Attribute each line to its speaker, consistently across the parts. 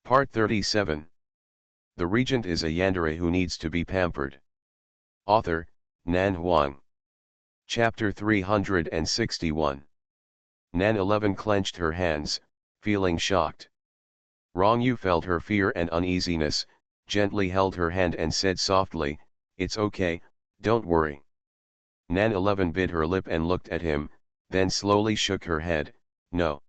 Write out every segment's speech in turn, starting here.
Speaker 1: Part 37. The regent is a yandere who needs to be pampered. Author, Nan Huang. Chapter 361. Nan 11 clenched her hands, feeling shocked. Rong Yu felt her fear and uneasiness, gently held her hand and said softly, "It's okay, don't worry." Nan 11 bit her lip and looked at him, then slowly shook her head, "No.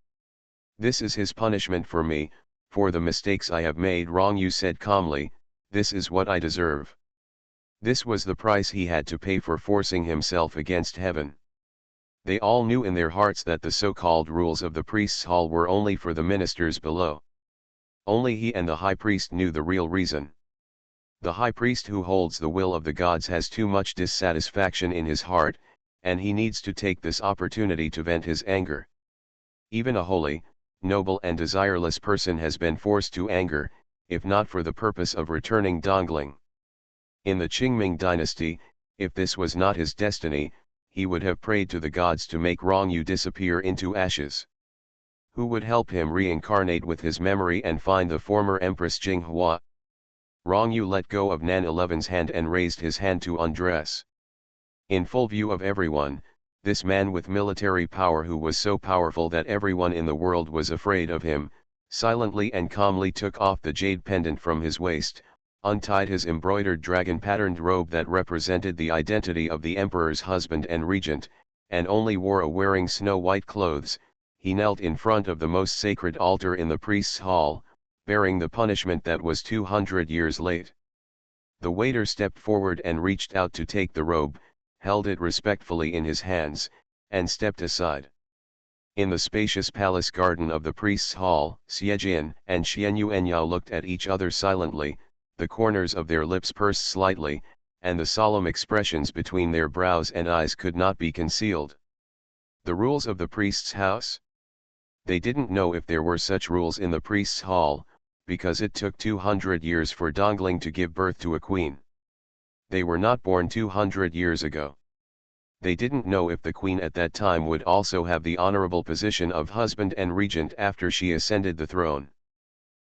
Speaker 1: This is his punishment for me, for the mistakes I have made." Rong Yu said calmly, "This is what I deserve." This was the price he had to pay for forcing himself against heaven. They all knew in their hearts that the so-called rules of the priest's hall were only for the ministers below. Only he and the high priest knew the real reason. The high priest who holds the will of the gods has too much dissatisfaction in his heart, and he needs to take this opportunity to vent his anger. Even a holy, noble and desireless person has been forced to anger, if not for the purpose of returning dongling. In the Qingming dynasty, if this was not his destiny, he would have prayed to the gods to make Rong Yu disappear into ashes. Who would help him reincarnate with his memory and find the former Empress Jinghua? Rong Yu let go of Nan 11's hand and raised his hand to undress. In full view of everyone, this man with military power, who was so powerful that everyone in the world was afraid of him, silently and calmly took off the jade pendant from his waist, untied his embroidered dragon-patterned robe that represented the identity of the emperor's husband and regent, and only wore a wearing snow-white clothes. He knelt in front of the most sacred altar in the priest's hall, bearing the punishment that was 200 years late. The waiter stepped forward and reached out to take the robe, held it respectfully in his hands, and stepped aside. In the spacious palace garden of the priest's hall, Xiejin and Xian Yuanyao looked at each other silently, the corners of their lips pursed slightly, and the solemn expressions between their brows and eyes could not be concealed. The rules of the priest's house? They didn't know if there were such rules in the priest's hall, because it took 200 years for Dongling to give birth to a queen. They were not born 200 years ago. They didn't know if the queen at that time would also have the honorable position of husband and regent after she ascended the throne.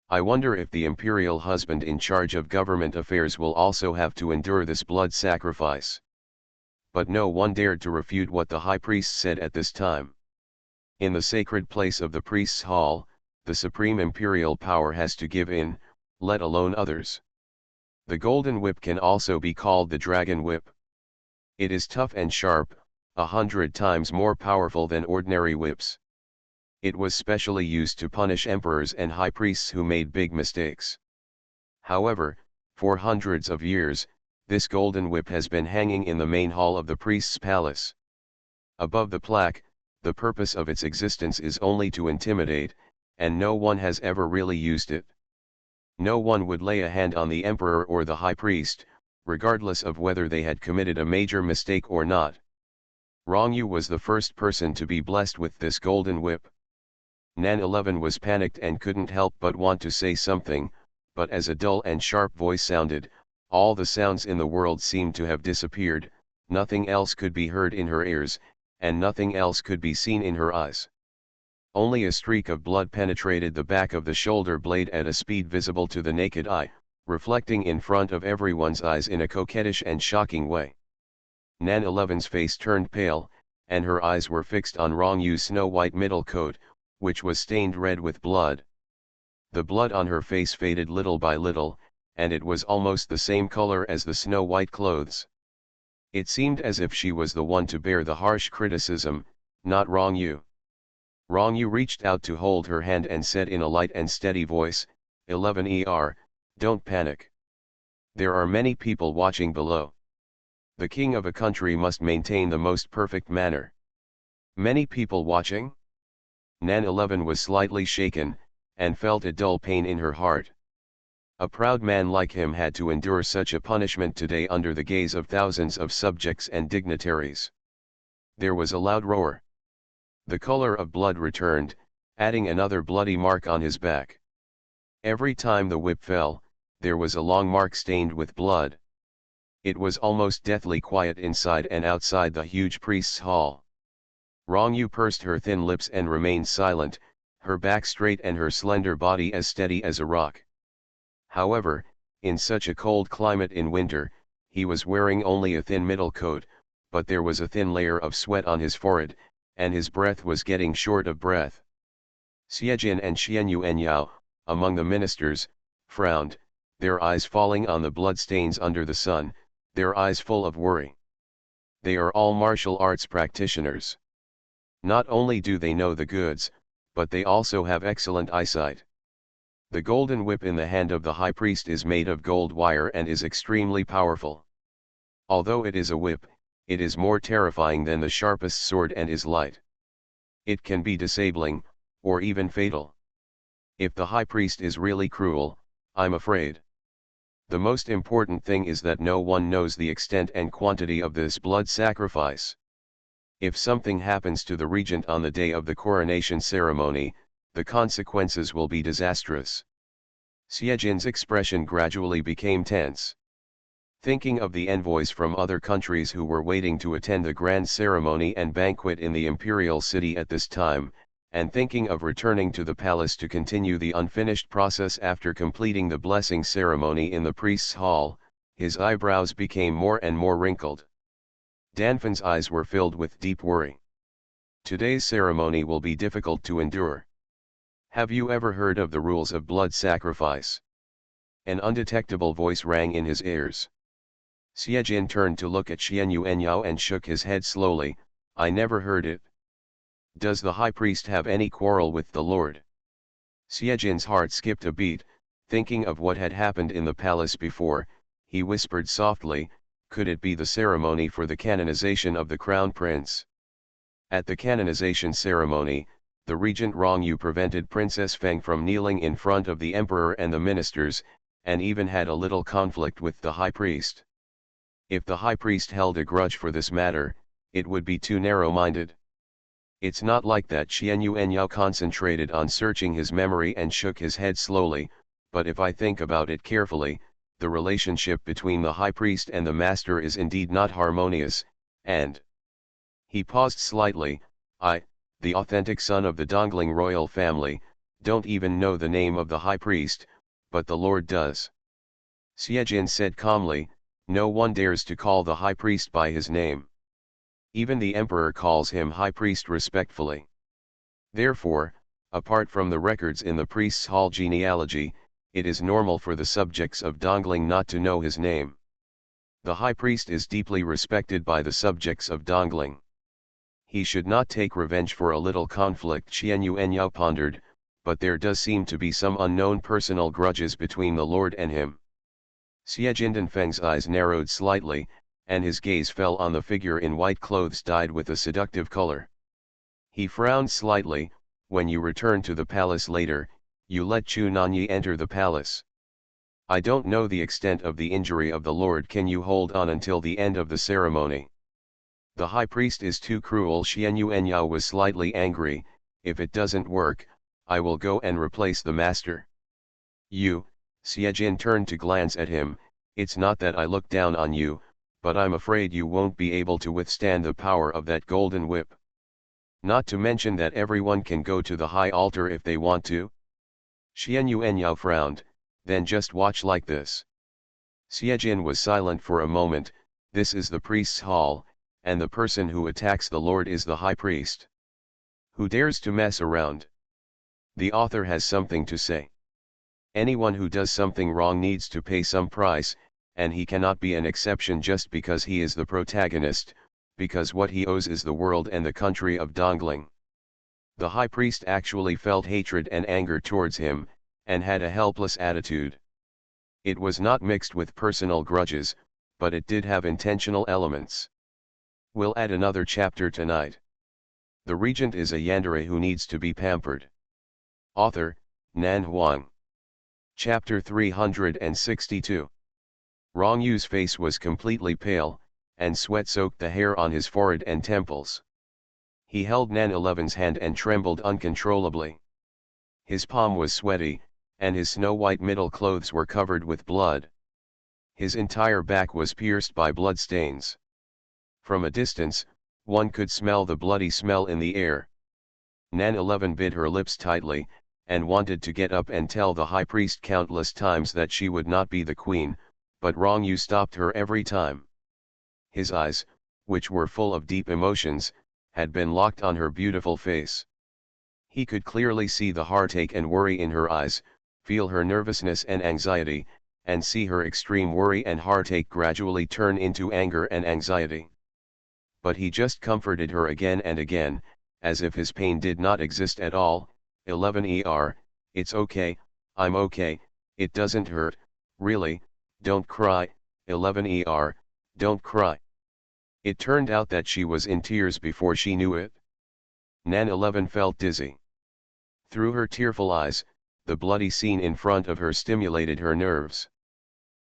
Speaker 1: I wonder if the imperial husband in charge of government affairs will also have to endure this blood sacrifice. But no one dared to refute what the high priest said at this time. In the sacred place of the priest's hall, the supreme imperial power has to give in, let alone others. The golden whip can also be called the dragon whip. It is tough and sharp, 100 times more powerful than ordinary whips. It was specially used to punish emperors and high priests who made big mistakes. However, for hundreds of years, this golden whip has been hanging in the main hall of the priest's palace. Above the plaque, the purpose of its existence is only to intimidate, and no one has ever really used it. No one would lay a hand on the emperor or the high priest, regardless of whether they had committed a major mistake or not. Rong Yu was the first person to be blessed with this golden whip. Nan 11 was panicked and couldn't help but want to say something, but as a dull and sharp voice sounded, all the sounds in the world seemed to have disappeared, nothing else could be heard in her ears, and nothing else could be seen in her eyes. Only a streak of blood penetrated the back of the shoulder blade at a speed visible to the naked eye, reflecting in front of everyone's eyes in a coquettish and shocking way. Nan 11's face turned pale, and her eyes were fixed on Rong Yu's snow-white middle coat, which was stained red with blood. The blood on her face faded little by little, and it was almost the same color as the snow-white clothes. It seemed as if she was the one to bear the harsh criticism, not Rong Yu. Rong Yu reached out to hold her hand and said in a light and steady voice, 11 don't panic. There are many people watching below. The king of a country must maintain the most perfect manner. Many people watching? Nan 11 was slightly shaken, and felt a dull pain in her heart. A proud man like him had to endure such a punishment today under the gaze of thousands of subjects and dignitaries. There was a loud roar. The color of blood returned, adding another bloody mark on his back. Every time the whip fell, there was a long mark stained with blood. It was almost deathly quiet inside and outside the huge priest's hall. Rong Yu pursed her thin lips and remained silent, her back straight and her slender body as steady as a rock. However, in such a cold climate in winter, he was wearing only a thin middle coat, but there was a thin layer of sweat on his forehead, and his breath was getting short of breath. Xiejin and Xianyuanyao, among the ministers, frowned, their eyes falling on the bloodstains under the sun, their eyes full of worry. They are all martial arts practitioners. Not only do they know the goods, but they also have excellent eyesight. The golden whip in the hand of the high priest is made of gold wire and is extremely powerful. Although it is a whip, it is more terrifying than the sharpest sword and is light. It can be disabling, or even fatal. If the high priest is really cruel, I'm afraid. The most important thing is that no one knows the extent and quantity of this blood sacrifice. If something happens to the regent on the day of the coronation ceremony, the consequences will be disastrous. Xiejin's expression gradually became tense. Thinking of the envoys from other countries who were waiting to attend the grand ceremony and banquet in the imperial city at this time, and thinking of returning to the palace to continue the unfinished process after completing the blessing ceremony in the priest's hall, his eyebrows became more and more wrinkled. Danfan's eyes were filled with deep worry. Today's ceremony will be difficult to endure. Have you ever heard of the rules of blood sacrifice? An undetectable voice rang in his ears. Xiejin turned to look at Xianyuanyao and shook his head slowly. I never heard it. Does the high priest have any quarrel with the Lord? Xiejin's heart skipped a beat, thinking of what had happened in the palace before. He whispered softly, could it be the ceremony for the canonization of the crown prince? At the canonization ceremony, the regent Rongyu prevented Princess Feng from kneeling in front of the emperor and the ministers, and even had a little conflict with the high priest. If the high priest held a grudge for this matter, it would be too narrow-minded. It's not like that. Xianyuanyao concentrated on searching his memory and shook his head slowly, but if I think about it carefully, the relationship between the high priest and the master is indeed not harmonious, and... He paused slightly. I, the authentic son of the Dongling royal family, don't even know the name of the high priest, but the Lord does. Xiejin said calmly, no one dares to call the high priest by his name. Even the emperor calls him high priest respectfully. Therefore, apart from the records in the priest's hall genealogy, it is normal for the subjects of Dongling not to know his name. The high priest is deeply respected by the subjects of Dongling. He should not take revenge for a little conflict, Xianyuanyao pondered, but there does seem to be some unknown personal grudges between the Lord and him. Xiejin Danfeng's eyes narrowed slightly, and his gaze fell on the figure in white clothes dyed with a seductive color. He frowned slightly. When you return to the palace later, you let Chu Nanyi enter the palace. I don't know the extent of the injury of the Lord. Can you hold on until the end of the ceremony? The high priest is too cruel. Xianyuanyao was slightly angry. If it doesn't work, I will go and replace the master. You, Xiejin turned to glance at him, it's not that I look down on you, but I'm afraid you won't be able to withstand the power of that golden whip. Not to mention that everyone can go to the high altar if they want to. Xianyuanyao frowned, then just watch like this. Xiejin was silent for a moment. This is the priest's hall, and the person who attacks the Lord is the high priest. Who dares to mess around? The author has something to say. Anyone who does something wrong needs to pay some price, and he cannot be an exception just because he is the protagonist, because what he owes is the world and the country of Dongling. The high priest actually felt hatred and anger towards him, and had a helpless attitude. It was not mixed with personal grudges, but it did have intentional elements. We'll add another chapter tonight. The regent is a yandere who needs to be pampered. Author, Nan Huang. Chapter 362. Rongyu's face was completely pale, and sweat soaked the hair on his forehead and temples. He held Nan 11's hand and trembled uncontrollably. His palm was sweaty, and his snow-white middle clothes were covered with blood. His entire back was pierced by blood stains. From a distance, one could smell the bloody smell in the air. Nan 11 bit her lips tightly, and wanted to get up and tell the high priest countless times that she would not be the queen, but Wrong Yu stopped her every time. His eyes, which were full of deep emotions, had been locked on her beautiful face. He could clearly see the heartache and worry in her eyes, feel her nervousness and anxiety, and see her extreme worry and heartache gradually turn into anger and anxiety. But he just comforted her again and again, as if his pain did not exist at all. 11 it's okay, I'm okay, it doesn't hurt, really, don't cry, 11 don't cry. It turned out that she was in tears before she knew it. Nan 11 felt dizzy. Through her tearful eyes, the bloody scene in front of her stimulated her nerves.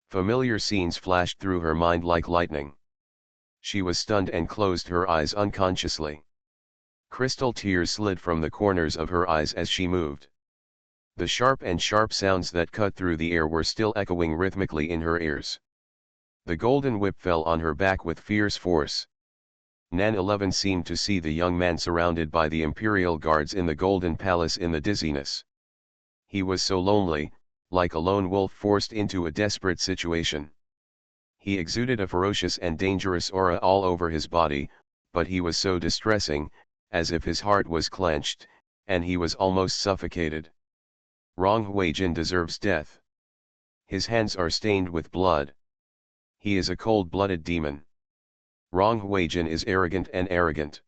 Speaker 1: Familiar scenes flashed through her mind like lightning. She was stunned and closed her eyes unconsciously. Crystal tears slid from the corners of her eyes as she moved. The sharp sounds that cut through the air were still echoing rhythmically in her ears. The golden whip fell on her back with fierce force. Nan 11 seemed to see the young man surrounded by the imperial guards in the golden palace in the dizziness. He was so lonely, like a lone wolf forced into a desperate situation. He exuded a ferocious and dangerous aura all over his body, but he was so distressing, as if his heart was clenched, and he was almost suffocated. Wrong Huijin deserves death. His hands are stained with blood. He is a cold-blooded demon. Wrong Huijin is arrogant and arrogant.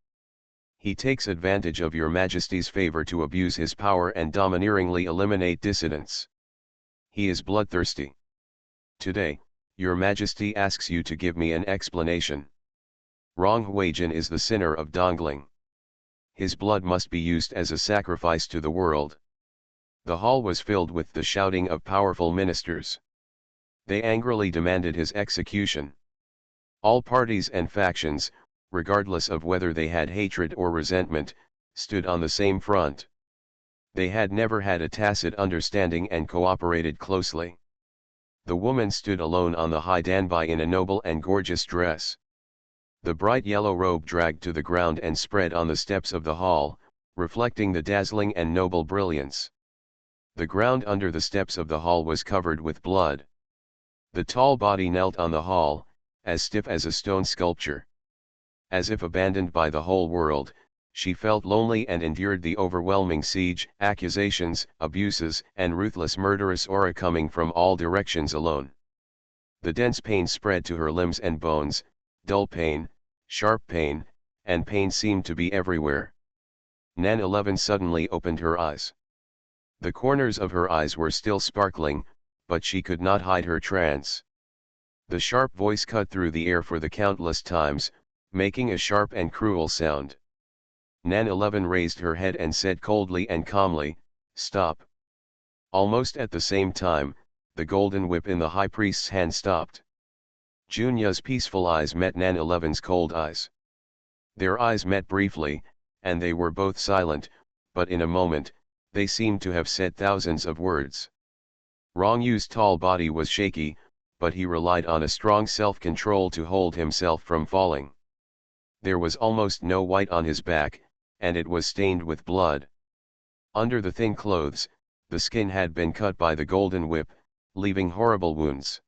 Speaker 1: He takes advantage of your majesty's favor to abuse his power and domineeringly eliminate dissidents. He is bloodthirsty. Today, your majesty asks you to give me an explanation. Wrong Huijin is the sinner of Dongling. His blood must be used as a sacrifice to the world. The hall was filled with the shouting of powerful ministers. They angrily demanded his execution. All parties and factions, regardless of whether they had hatred or resentment, stood on the same front. They had never had a tacit understanding and cooperated closely. The woman stood alone on the high danbai in a noble and gorgeous dress. The bright yellow robe dragged to the ground and spread on the steps of the hall, reflecting the dazzling and noble brilliance. The ground under the steps of the hall was covered with blood. The tall body knelt on the hall, as stiff as a stone sculpture. As if abandoned by the whole world, she felt lonely and endured the overwhelming siege, accusations, abuses, and ruthless murderous aura coming from all directions alone. The dense pain spread to her limbs and bones, dull pain, sharp pain, and pain seemed to be everywhere. Nan 11 suddenly opened her eyes. The corners of her eyes were still sparkling, but she could not hide her trance. The sharp voice cut through the air for the countless times, making a sharp and cruel sound. Nan 11 raised her head and said coldly and calmly, "Stop." Almost at the same time, the golden whip in the high priest's hand stopped. Junya's peaceful eyes met Nan 11's cold eyes. Their eyes met briefly, and they were both silent, but in a moment, they seemed to have said thousands of words. Wrong Yu's tall body was shaky, but he relied on a strong self-control to hold himself from falling. There was almost no white on his back, and it was stained with blood. Under the thin clothes, the skin had been cut by the golden whip, leaving horrible wounds.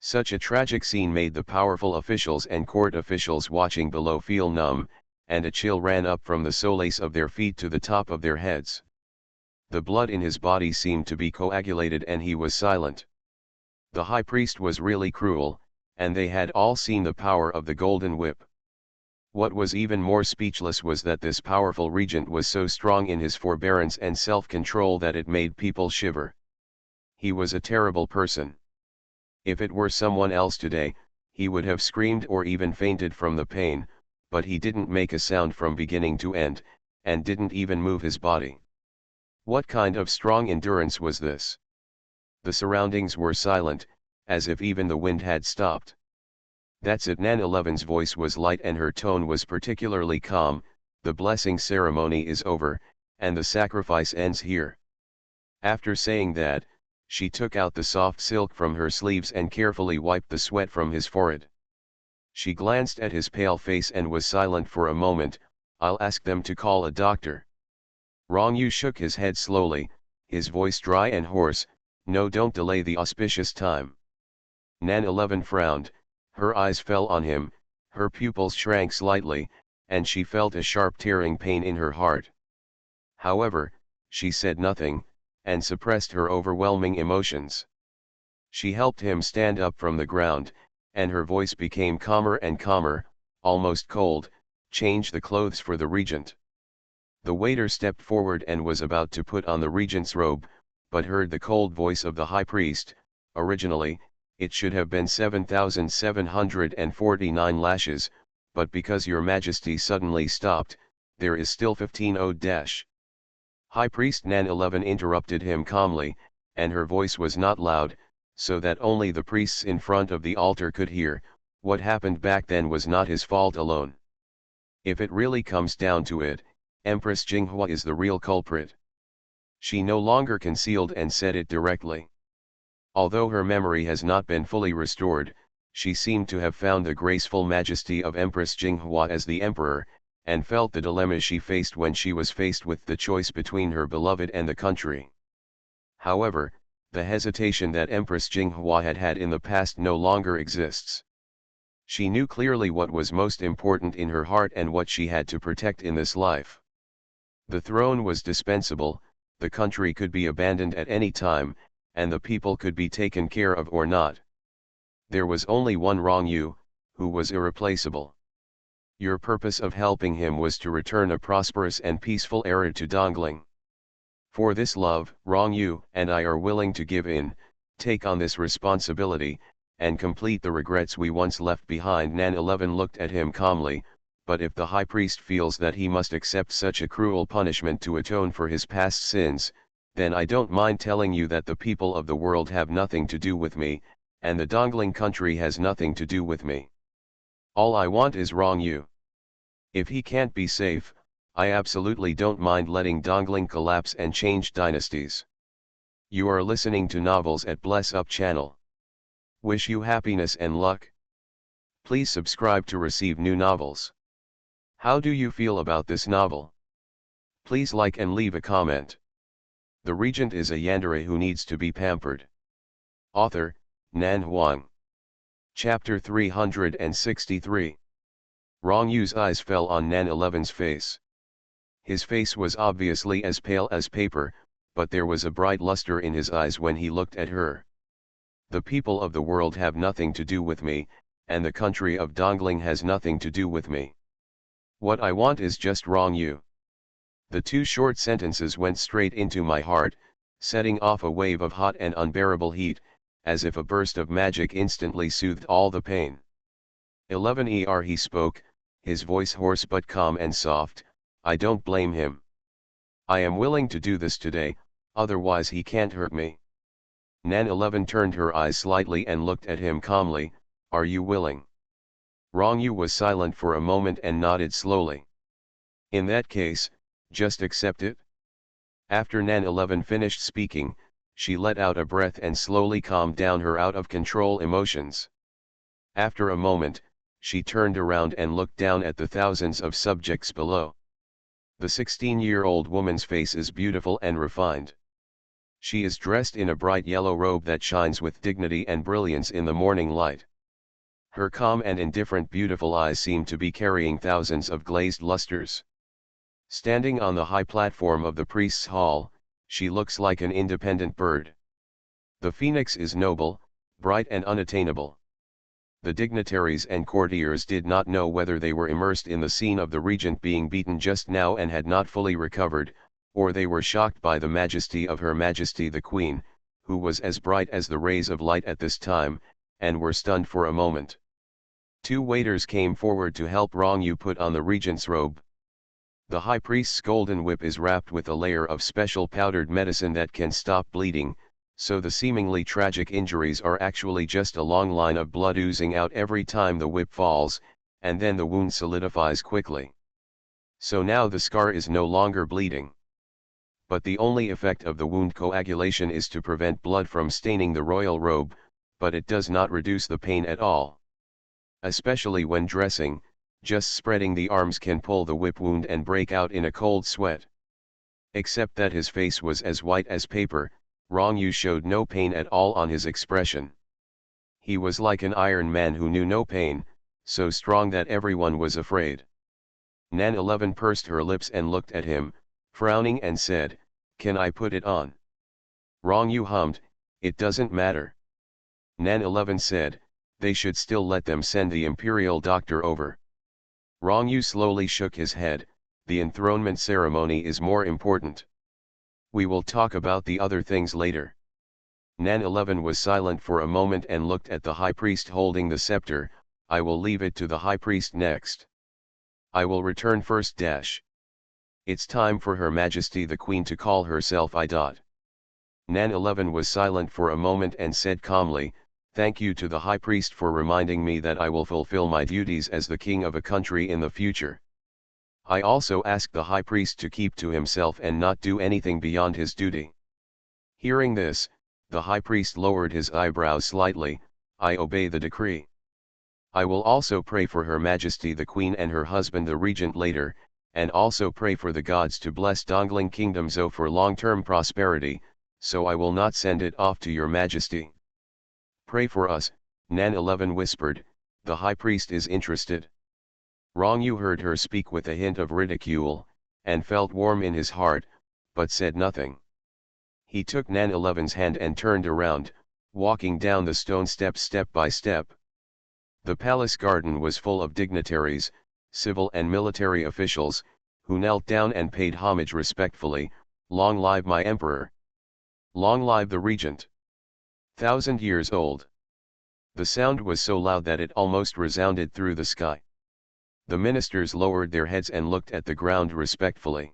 Speaker 1: Such a tragic scene made the powerful officials and court officials watching below feel numb, and a chill ran up from the soles of their feet to the top of their heads. The blood in his body seemed to be coagulated and he was silent. The high priest was really cruel, and they had all seen the power of the golden whip. What was even more speechless was that this powerful regent was so strong in his forbearance and self-control that it made people shiver. He was a terrible person. If it were someone else today, he would have screamed or even fainted from the pain, but he didn't make a sound from beginning to end, and didn't even move his body. What kind of strong endurance was this? The surroundings were silent, as if even the wind had stopped. "That's it." Nan 11's voice was light and her tone was particularly calm. "The blessing ceremony is over, and the sacrifice ends here." After saying that, she took out the soft silk from her sleeves and carefully wiped the sweat from his forehead. She glanced at his pale face and was silent for a moment. "I'll ask them to call a doctor." Rong Yu shook his head slowly, his voice dry and hoarse. No, don't delay the auspicious time. Nan 11 frowned, her eyes fell on him, her pupils shrank slightly, and she felt a sharp tearing pain in her heart. However, she said nothing, and suppressed her overwhelming emotions. She helped him stand up from the ground, and her voice became calmer and calmer, almost cold. Change the clothes for the regent. The waiter stepped forward and was about to put on the regent's robe, but heard the cold voice of the high priest. Originally, it should have been 7,749 lashes, but because your majesty suddenly stopped, there is still 15 ode dash. High priest Nan 11 interrupted him calmly, and her voice was not loud, so that only the priests in front of the altar could hear. What happened back then was not his fault alone. If it really comes down to it, Empress Jinghua is the real culprit. She no longer concealed and said it directly. Although her memory has not been fully restored, she seemed to have found the graceful majesty of Empress Jinghua as the emperor, and felt the dilemma she faced when she was faced with the choice between her beloved and the country. However, the hesitation that Empress Jinghua had had in the past no longer exists. She knew clearly what was most important in her heart and what she had to protect in this life. The throne was dispensable, the country could be abandoned at any time, and the people could be taken care of or not. There was only one Rong Yu, who was irreplaceable. Your purpose of helping him was to return a prosperous and peaceful era to Dongling. For this love, Rong Yu and I are willing to give in, take on this responsibility, and complete the regrets we once left behind. Nan 11 looked at him calmly, but if the high priest feels that he must accept such a cruel punishment to atone for his past sins, then I don't mind telling you that the people of the world have nothing to do with me, and the Dongling country has nothing to do with me. All I want is Rong Yu. If he can't be safe, I absolutely don't mind letting Dongling collapse and change dynasties. You are listening to Novels at Bless Up channel. Wish you happiness and luck. Please subscribe to receive new novels. How do you feel about this novel? Please like and leave a comment. The regent is a yandere who needs to be pampered. Author, Nan Huang. Chapter 363. Rong Yu's eyes fell on Nan 11's face. His face was obviously as pale as paper, but there was a bright luster in his eyes when he looked at her. The people of the world have nothing to do with me, and the country of Dongling has nothing to do with me. What I want is just Rong Yu. The two short sentences went straight into my heart, setting off a wave of hot and unbearable heat, as if a burst of magic instantly soothed all the pain. 11 he spoke, his voice hoarse but calm and soft. I don't blame him. I am willing to do this today, otherwise he can't hurt me. Nan 11 turned her eyes slightly and looked at him calmly. Are you willing? Rong Yu was silent for a moment and nodded slowly. In that case, just accept it. After Nan 11 finished speaking, she let out a breath and slowly calmed down her out-of-control emotions. After a moment, she turned around and looked down at the thousands of subjects below. The 16-year-old woman's face is beautiful and refined. She is dressed in a bright yellow robe that shines with dignity and brilliance in the morning light. Her calm and indifferent beautiful eyes seem to be carrying thousands of glazed lusters. Standing on the high platform of the priest's hall, she looks like an independent bird. The phoenix is noble, bright and unattainable. The dignitaries and courtiers did not know whether they were immersed in the scene of the regent being beaten just now and had not fully recovered, or they were shocked by the majesty of Her Majesty the Queen, who was as bright as the rays of light at this time, and were stunned for a moment. Two waiters came forward to help Rong Yu put on the regent's robe. The high priest's golden whip is wrapped with a layer of special powdered medicine that can stop bleeding, so the seemingly tragic injuries are actually just a long line of blood oozing out every time the whip falls, and then the wound solidifies quickly. So now the scar is no longer bleeding. But the only effect of the wound coagulation is to prevent blood from staining the royal robe, but it does not reduce the pain at all. Especially when dressing, just spreading the arms can pull the whip wound and break out in a cold sweat. Except that his face was as white as paper, Rong Yu showed no pain at all on his expression. He was like an iron man who knew no pain, so strong that everyone was afraid. Nan 11 pursed her lips and looked at him, frowning and said, "Can I put it on?" Rong Yu hummed, "It doesn't matter." Nan 11 said, "They should still let them send the imperial doctor over." Rong Yu slowly shook his head, "The enthronement ceremony is more important. We will talk about the other things later." Nan 11 was silent for a moment and looked at the high priest holding the scepter. "I will leave it to the high priest next. I will return first. It's time for Her Majesty the Queen to call herself I. Nan 11 was silent for a moment and said calmly, "Thank you to the high priest for reminding me that I will fulfill my duties as the king of a country in the future. I also ask the high priest to keep to himself and not do anything beyond his duty." Hearing this, the high priest lowered his eyebrows slightly. "I obey the decree. I will also pray for Her Majesty the Queen and her husband the regent later, and also pray for the gods to bless Dongling Kingdom Zhou for long-term prosperity, so I will not send it off to your majesty." "Pray for us," Nan 11 whispered. "The high priest is interested." Rong Yu heard her speak with a hint of ridicule, and felt warm in his heart, but said nothing. He took Nan 11's hand and turned around, walking down the stone steps step by step. The palace garden was full of dignitaries, civil and military officials, who knelt down and paid homage respectfully. "Long live my emperor! Long live the regent! 1,000 years old!" The sound was so loud that it almost resounded through the sky. The ministers lowered their heads and looked at the ground respectfully.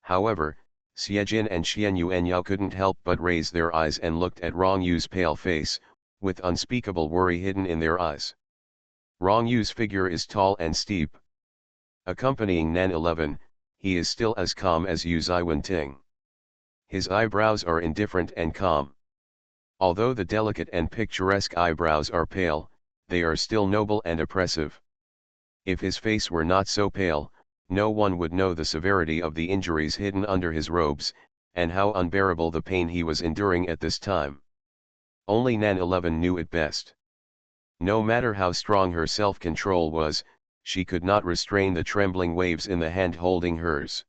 Speaker 1: However, Xiejin and Xian Yuanyao couldn't help but raise their eyes and looked at Rong Yu's pale face, with unspeakable worry hidden in their eyes. Rong Yu's figure is tall and steep. Accompanying Nan 11, he is still as calm as Yu Ziwenting. His eyebrows are indifferent and calm. Although the delicate and picturesque eyebrows are pale, they are still noble and oppressive. If his face were not so pale, no one would know the severity of the injuries hidden under his robes, and how unbearable the pain he was enduring at this time. Only Nan 11 knew it best. No matter how strong her self-control was, she could not restrain the trembling waves in the hand holding hers.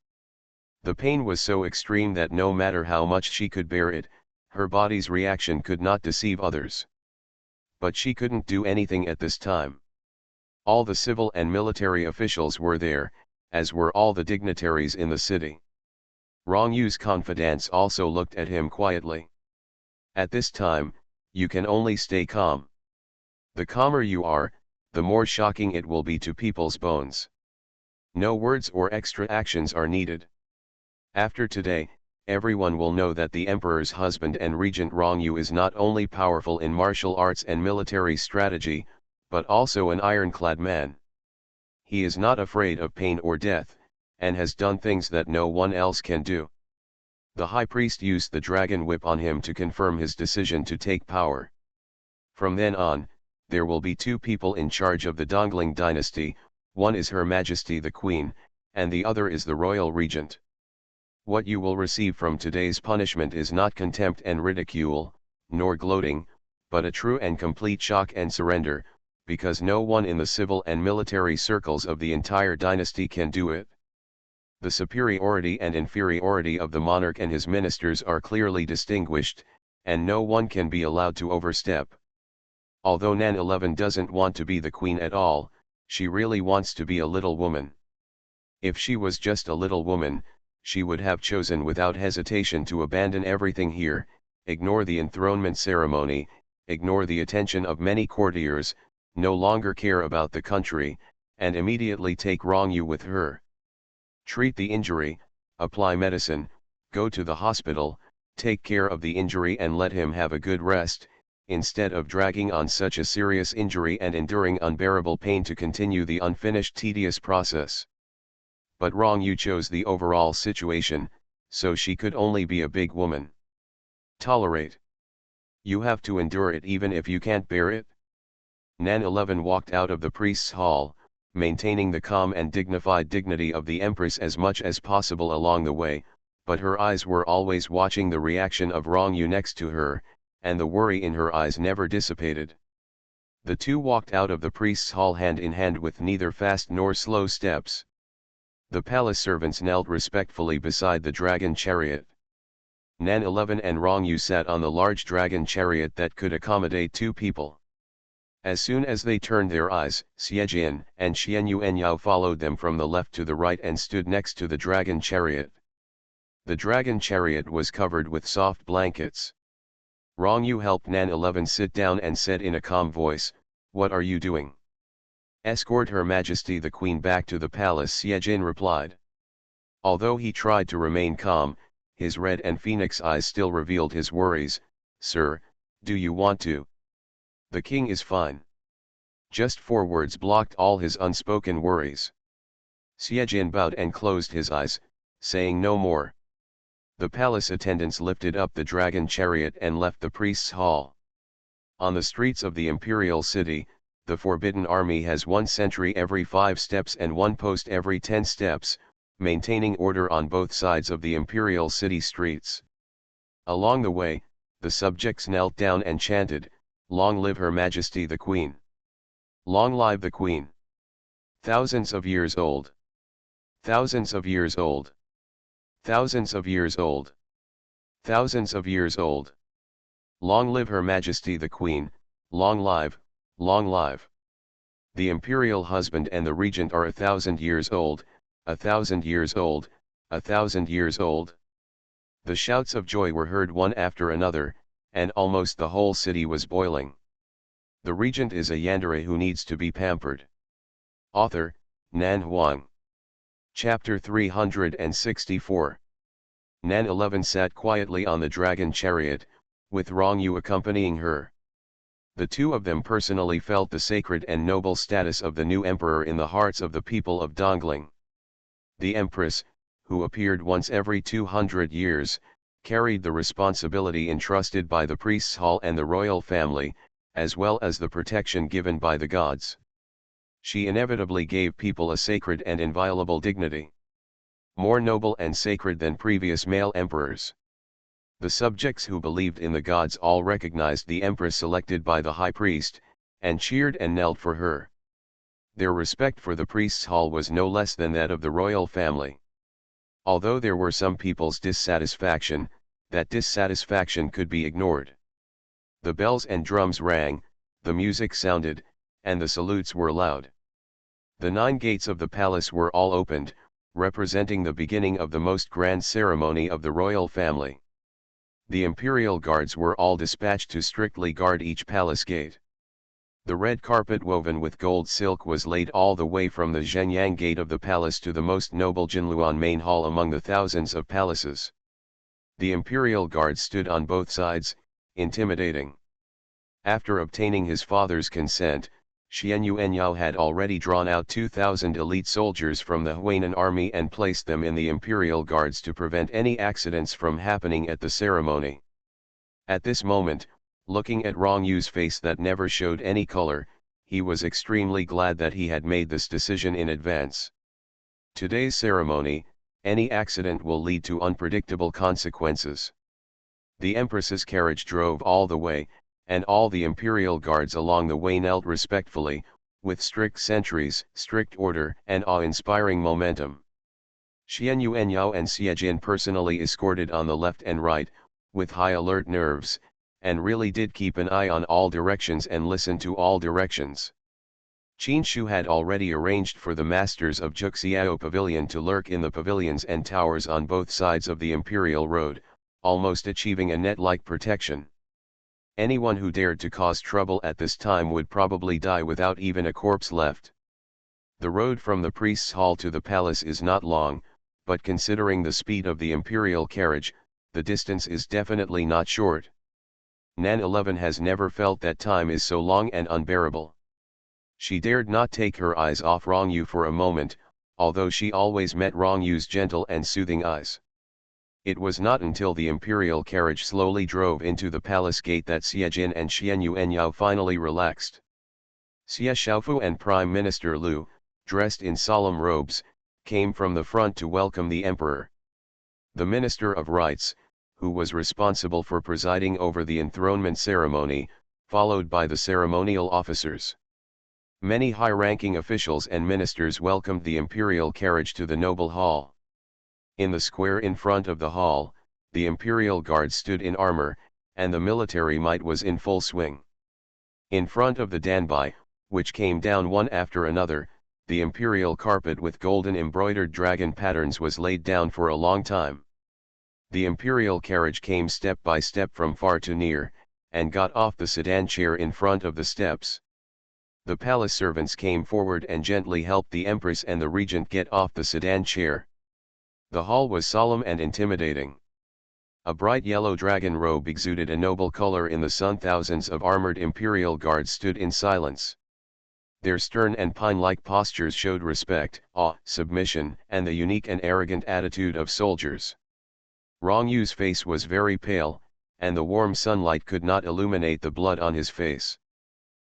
Speaker 1: The pain was so extreme that no matter how much she could bear it, her body's reaction could not deceive others. But she couldn't do anything at this time. All the civil and military officials were there, as were all the dignitaries in the city. Rong Yu's confidants also looked at him quietly. At this time, you can only stay calm. The calmer you are, the more shocking it will be to people's bones. No words or extra actions are needed. After today, everyone will know that the emperor's husband and regent Rong Yu is not only powerful in martial arts and military strategy, but also an ironclad man. He is not afraid of pain or death, and has done things that no one else can do. The high priest used the dragon whip on him to confirm his decision to take power. From then on, there will be two people in charge of the Dongling dynasty, one is Her Majesty the Queen, and the other is the royal regent. What you will receive from today's punishment is not contempt and ridicule, nor gloating, but a true and complete shock and surrender, because no one in the civil and military circles of the entire dynasty can do it. The superiority and inferiority of the monarch and his ministers are clearly distinguished, and no one can be allowed to overstep. Although Nan 11 doesn't want to be the queen at all, she really wants to be a little woman. If she was just a little woman, she would have chosen without hesitation to abandon everything here, ignore the enthronement ceremony, ignore the attention of many courtiers, no longer care about the country, and immediately take Rong Yu with her. Treat the injury, apply medicine, go to the hospital, take care of the injury and let him have a good rest, instead of dragging on such a serious injury and enduring unbearable pain to continue the unfinished tedious process. But Rong Yu chose the overall situation, so she could only be a big woman. Tolerate. You have to endure it even if you can't bear it. Nan 11 walked out of the priest's hall, maintaining the calm and dignified dignity of the empress as much as possible along the way, but her eyes were always watching the reaction of Rong Yu next to her, and the worry in her eyes never dissipated. The two walked out of the priest's hall hand in hand with neither fast nor slow steps. The palace servants knelt respectfully beside the dragon chariot. Nan 11 and Rong Yu sat on the large dragon chariot that could accommodate two people. As soon as they turned their eyes, Xiejin and Xianyuanyao followed them from the left to the right and stood next to the dragon chariot. The dragon chariot was covered with soft blankets. Rong Yu helped Nan 11 sit down and said in a calm voice, "What are you doing?" "Escort Her Majesty the Queen back to the palace," Xiejin replied. Although he tried to remain calm, his red and phoenix eyes still revealed his worries. "Sir, do you want to?" "The king is fine." Just 4 words blocked all his unspoken worries. Xiejin bowed and closed his eyes, saying no more. The palace attendants lifted up the dragon chariot and left the priest's hall. On the streets of the imperial city, the Forbidden Army has 1 sentry every 5 steps and 1 post every 10 steps, maintaining order on both sides of the imperial city streets. Along the way, the subjects knelt down and chanted, "Long live Her Majesty the Queen! Long live the Queen! Thousands of years old! Thousands of years old! Thousands of years old! Thousands of years old! Long live Her Majesty the Queen! Long live, long live! The imperial husband and the regent are 1,000 years old, 1,000 years old, 1,000 years old!" The shouts of joy were heard one after another, and almost the whole city was boiling. The regent is a yandere who needs to be pampered. Author, Nan Huang. Chapter 364. Nan 11 sat quietly on the dragon chariot, with Rong Yu accompanying her. The two of them personally felt the sacred and noble status of the new emperor in the hearts of the people of Dongling. The empress, who appeared once every 200 years, carried the responsibility entrusted by the priest's hall and the royal family, as well as the protection given by the gods. She inevitably gave people a sacred and inviolable dignity, more noble and sacred than previous male emperors. The subjects who believed in the gods all recognized the empress selected by the high priest, and cheered and knelt for her. Their respect for the priest's hall was no less than that of the royal family. Although there were some people's dissatisfaction, that dissatisfaction could be ignored. The bells and drums rang, the music sounded, and the salutes were loud. The 9 gates of the palace were all opened, representing the beginning of the most grand ceremony of the royal family. The imperial guards were all dispatched to strictly guard each palace gate. The red carpet woven with gold silk was laid all the way from the Zhenyang gate of the palace to the most noble Jinluan main hall among the thousands of palaces. The imperial guards stood on both sides, intimidating. After obtaining his father's consent, Xianyuanyao had already drawn out 2,000 elite soldiers from the Huainan army and placed them in the imperial guards to prevent any accidents from happening at the ceremony. At this moment, looking at Rong Yu's face that never showed any color, he was extremely glad that he had made this decision in advance. Today's ceremony, any accident will lead to unpredictable consequences. The empress's carriage drove all the way, and all the imperial guards along the way knelt respectfully, with strict sentries, strict order and awe-inspiring momentum. Xianyuanyao and Xiejin personally escorted on the left and right, with high alert nerves, and really did keep an eye on all directions and listen to all directions. Qin Shu had already arranged for the masters of Juxiao Pavilion to lurk in the pavilions and towers on both sides of the imperial road, almost achieving a net-like protection. Anyone who dared to cause trouble at this time would probably die without even a corpse left. The road from the priest's hall to the palace is not long, but considering the speed of the imperial carriage, the distance is definitely not short. Nan 11 has never felt that time is so long and unbearable. She dared not take her eyes off Rong Yu for a moment, although she always met Rong Yu's gentle and soothing eyes. It was not until the imperial carriage slowly drove into the palace gate that Xiejin and Xianyuanyao finally relaxed. Xie Xiaofu and Prime Minister Lu, dressed in solemn robes, came from the front to welcome the emperor. The Minister of Rites, who was responsible for presiding over the enthronement ceremony, followed by the ceremonial officers. Many high-ranking officials and ministers welcomed the imperial carriage to the noble hall. In the square in front of the hall, the imperial guard stood in armor, and the military might was in full swing. In front of the Danby, which came down one after another, the imperial carpet with golden embroidered dragon patterns was laid down for a long time. The imperial carriage came step by step from far to near, and got off the sedan chair in front of the steps. The palace servants came forward and gently helped the empress and the regent get off the sedan chair. The hall was solemn and intimidating. A bright yellow dragon robe exuded a noble color in the sun. Thousands of armored imperial guards stood in silence. Their stern and pine-like postures showed respect, awe, submission, and the unique and arrogant attitude of soldiers. Rong Yu's face was very pale, and the warm sunlight could not illuminate the blood on his face.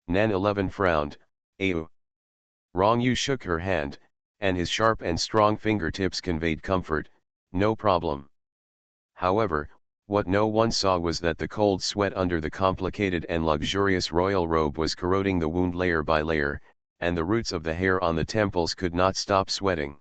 Speaker 1: Nan 11 frowned. "Ayu." Rong Yu shook her hand, and his sharp and strong fingertips conveyed comfort. "No problem." However, what no one saw was that the cold sweat under the complicated and luxurious royal robe was corroding the wound layer by layer, and the roots of the hair on the temples could not stop sweating.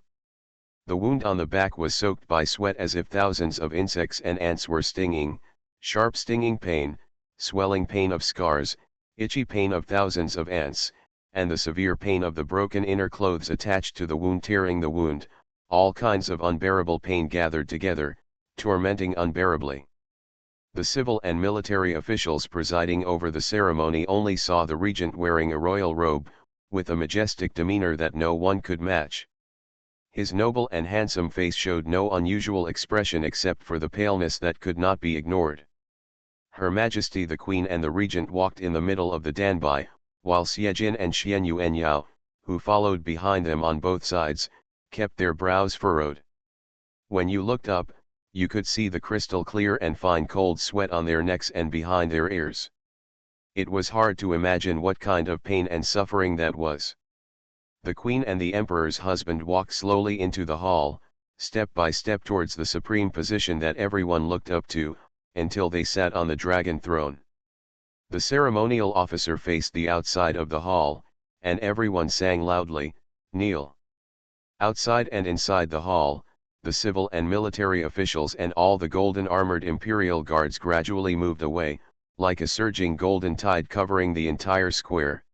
Speaker 1: The wound on the back was soaked by sweat as if thousands of insects and ants were stinging, sharp stinging pain, swelling pain of scars, itchy pain of thousands of ants, and the severe pain of the broken inner clothes attached to the wound tearing the wound, all kinds of unbearable pain gathered together, tormenting unbearably. The civil and military officials presiding over the ceremony only saw the regent wearing a royal robe, with a majestic demeanor that no one could match. His noble and handsome face showed no unusual expression except for the paleness that could not be ignored. Her Majesty the Queen and the Regent walked in the middle of the Danby, while Xiejin and Xian Yuanyao, who followed behind them on both sides, kept their brows furrowed. When you looked up, you could see the crystal clear and fine cold sweat on their necks and behind their ears. It was hard to imagine what kind of pain and suffering that was. The Queen and the Emperor's husband walked slowly into the hall, step by step towards the supreme position that everyone looked up to, until they sat on the dragon throne. The ceremonial officer faced the outside of the hall, and everyone sang loudly, "Kneel." Outside and inside the hall, the civil and military officials and all the golden armored imperial guards gradually moved away, like a surging golden tide covering the entire square.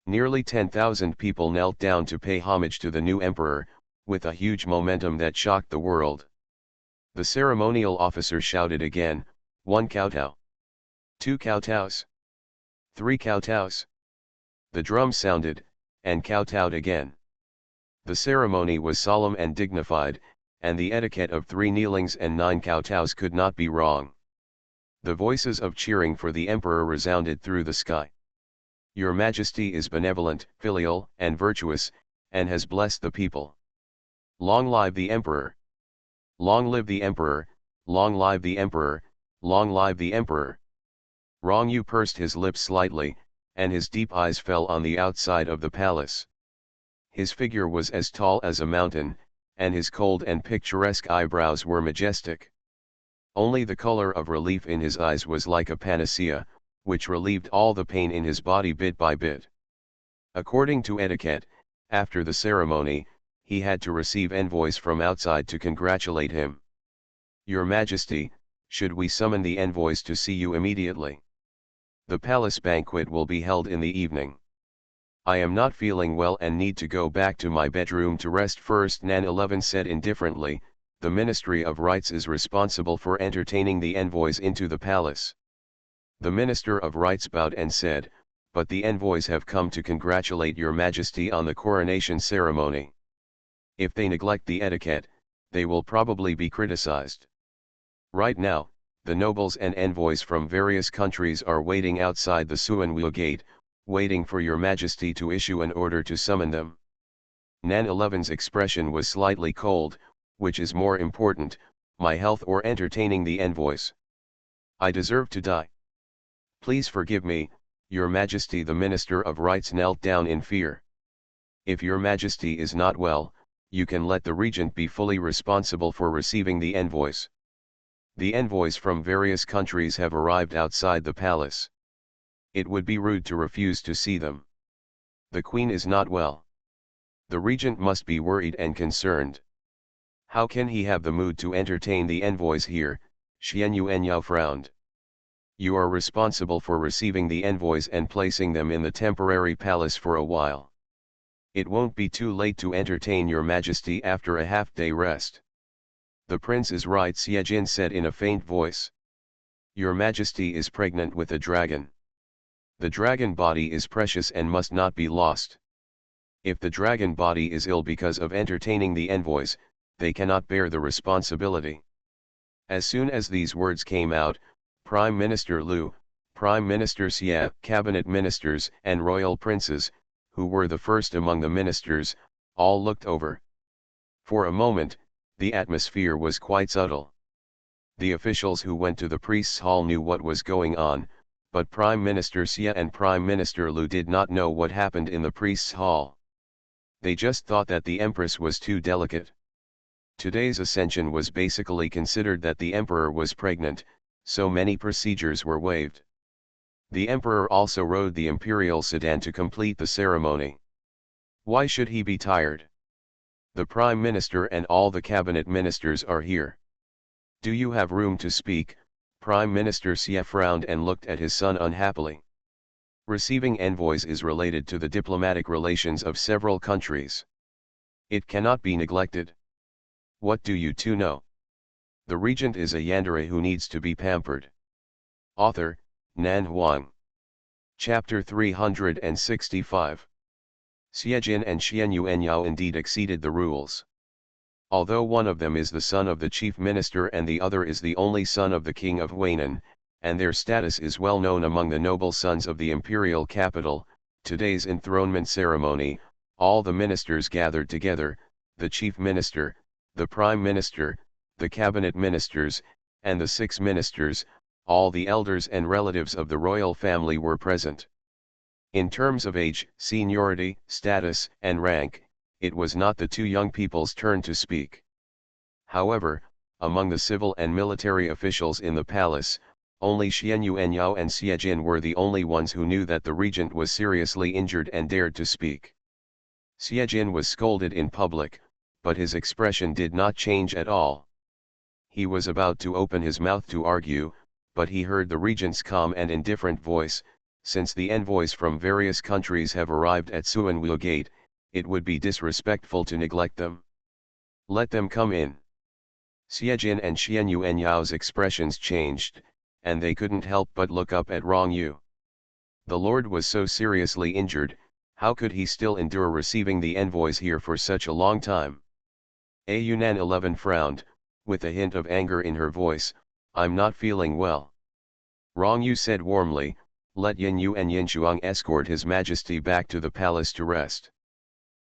Speaker 1: Nearly 10,000 people knelt down to pay homage to the new emperor, with a huge momentum that shocked the world. The ceremonial officer shouted again, "1 kowtow. 2 kowtows. 3 kowtows." The drum sounded, and kowtowed again. The ceremony was solemn and dignified, and the etiquette of 3 kneelings and 9 kowtows could not be wrong. The voices of cheering for the emperor resounded through the sky. "Your Majesty is benevolent, filial, and virtuous, and has blessed the people. Long live the emperor! Long live the emperor! Long live the emperor! Long live the emperor!" Rong Yu pursed his lips slightly, and his deep eyes fell on the outside of the palace. His figure was as tall as a mountain, and his cold and picturesque eyebrows were majestic. Only the color of relief in his eyes was like a panacea, which relieved all the pain in his body bit by bit. According to etiquette, after the ceremony, he had to receive envoys from outside to congratulate him. "Your Majesty, should we summon the envoys to see you immediately? The palace banquet will be held in the evening. I am not feeling well and need to go back to my bedroom to rest first," Nan 11 said indifferently. "The Ministry of Rites is responsible for entertaining the envoys into the palace." The Minister of Rites bowed and said, "But the envoys have come to congratulate your Majesty on the coronation ceremony. If they neglect the etiquette, they will probably be criticized. Right now, the nobles and envoys from various countries are waiting outside the Suanwu gate, waiting for your Majesty to issue an order to summon them." Nan 11's expression was slightly cold. "Which is more important, my health or entertaining the envoys? I deserve to die. Please forgive me, your Majesty." The Minister of Rites knelt down in fear. "If your Majesty is not well, you can let the regent be fully responsible for receiving the envoys. The envoys from various countries have arrived outside the palace. It would be rude to refuse to see them. The queen is not well. The regent must be worried and concerned. How can he have the mood to entertain the envoys here? Xian Yuanyao frowned. You are responsible for receiving the envoys and placing them in the temporary palace for a while. It won't be too late to entertain your majesty after a half-day rest. The prince is right, Xiejin said in a faint voice. Your majesty is pregnant with a dragon. The dragon body is precious and must not be lost. If the dragon body is ill because of entertaining the envoys, they cannot bear the responsibility. As soon as these words came out, Prime Minister Liu, Prime Minister Xie, cabinet ministers and royal princes, who were the first among the ministers, all looked over. For a moment, the atmosphere was quite subtle. The officials who went to the priest's hall knew what was going on, but Prime Minister Xie and Prime Minister Liu did not know what happened in the priest's hall. They just thought that the empress was too delicate. Today's ascension was basically considered that the emperor was pregnant, so many procedures were waived. The emperor also rode the imperial sedan to complete the ceremony. Why should he be tired? The prime minister and all the cabinet ministers are here. Do you have room to speak? Prime Minister Xie frowned and looked at his son unhappily. Receiving envoys is related to the diplomatic relations of several countries. It cannot be neglected. What do you two know? The regent is a yandere who needs to be pampered. Author, Nan Huang. Chapter 365. Xiejin and Xian Yuanyao indeed exceeded the rules. Although one of them is the son of the chief minister and the other is the only son of the king of Huainan, and their status is well known among the noble sons of the imperial capital, today's enthronement ceremony, all the ministers gathered together, the chief minister, the prime minister, the cabinet ministers, and the 6 ministers, all the elders and relatives of the royal family were present. In terms of age, seniority, status, and rank, it was not the 2 young people's turn to speak. However, among the civil and military officials in the palace, only Xian Yuanyao and Xiejin were the only ones who knew that the regent was seriously injured and dared to speak. Xiejin was scolded in public, but his expression did not change at all. He was about to open his mouth to argue, but he heard the regent's calm and indifferent voice, since the envoys from various countries have arrived at Suanwu Gate, it would be disrespectful to neglect them. Let them come in. Xiejin and Xian Yuanyao's expressions changed, and they couldn't help but look up at Rong Yu. The lord was so seriously injured, how could he still endure receiving the envoys here for such a long time? A Yunnan 11 frowned, with a hint of anger in her voice. I'm not feeling well. Rong Yu said warmly, let Yin Yu and Yin Shuang escort his majesty back to the palace to rest.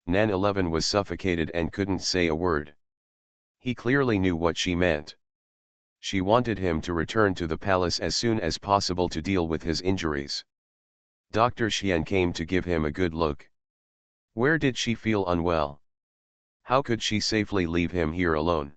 Speaker 1: Nan 11 was suffocated and couldn't say a word. He clearly knew what she meant. She wanted him to return to the palace as soon as possible to deal with his injuries. Dr. Xian came to give him a good look. Where did she feel unwell? How could she safely leave him here alone?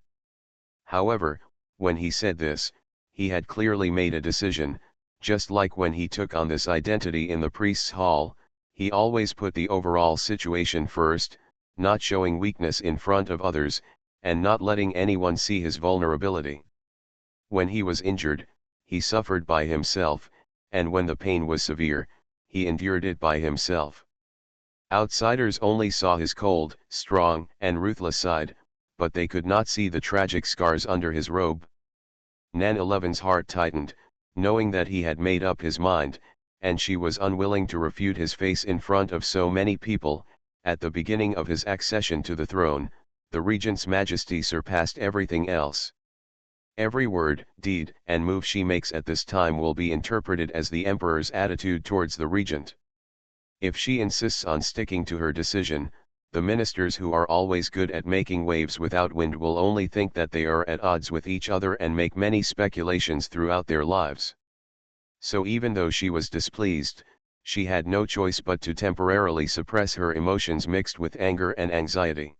Speaker 1: However, when he said this, he had clearly made a decision. Just like when he took on this identity in the priest's hall, he always put the overall situation first, not showing weakness in front of others, and not letting anyone see his vulnerability. When he was injured, he suffered by himself, and when the pain was severe, he endured it by himself. Outsiders only saw his cold, strong, and ruthless side, but they could not see the tragic scars under his robe. Nan 11's heart tightened, knowing that he had made up his mind, and she was unwilling to refute his face in front of so many people. At the beginning of his accession to the throne, the regent's majesty surpassed everything else. Every word, deed, and move she makes at this time will be interpreted as the emperor's attitude towards the regent. If she insists on sticking to her decision, the ministers who are always good at making waves without wind will only think that they are at odds with each other and make many speculations throughout their lives. So even though she was displeased, she had no choice but to temporarily suppress her emotions mixed with anger and anxiety.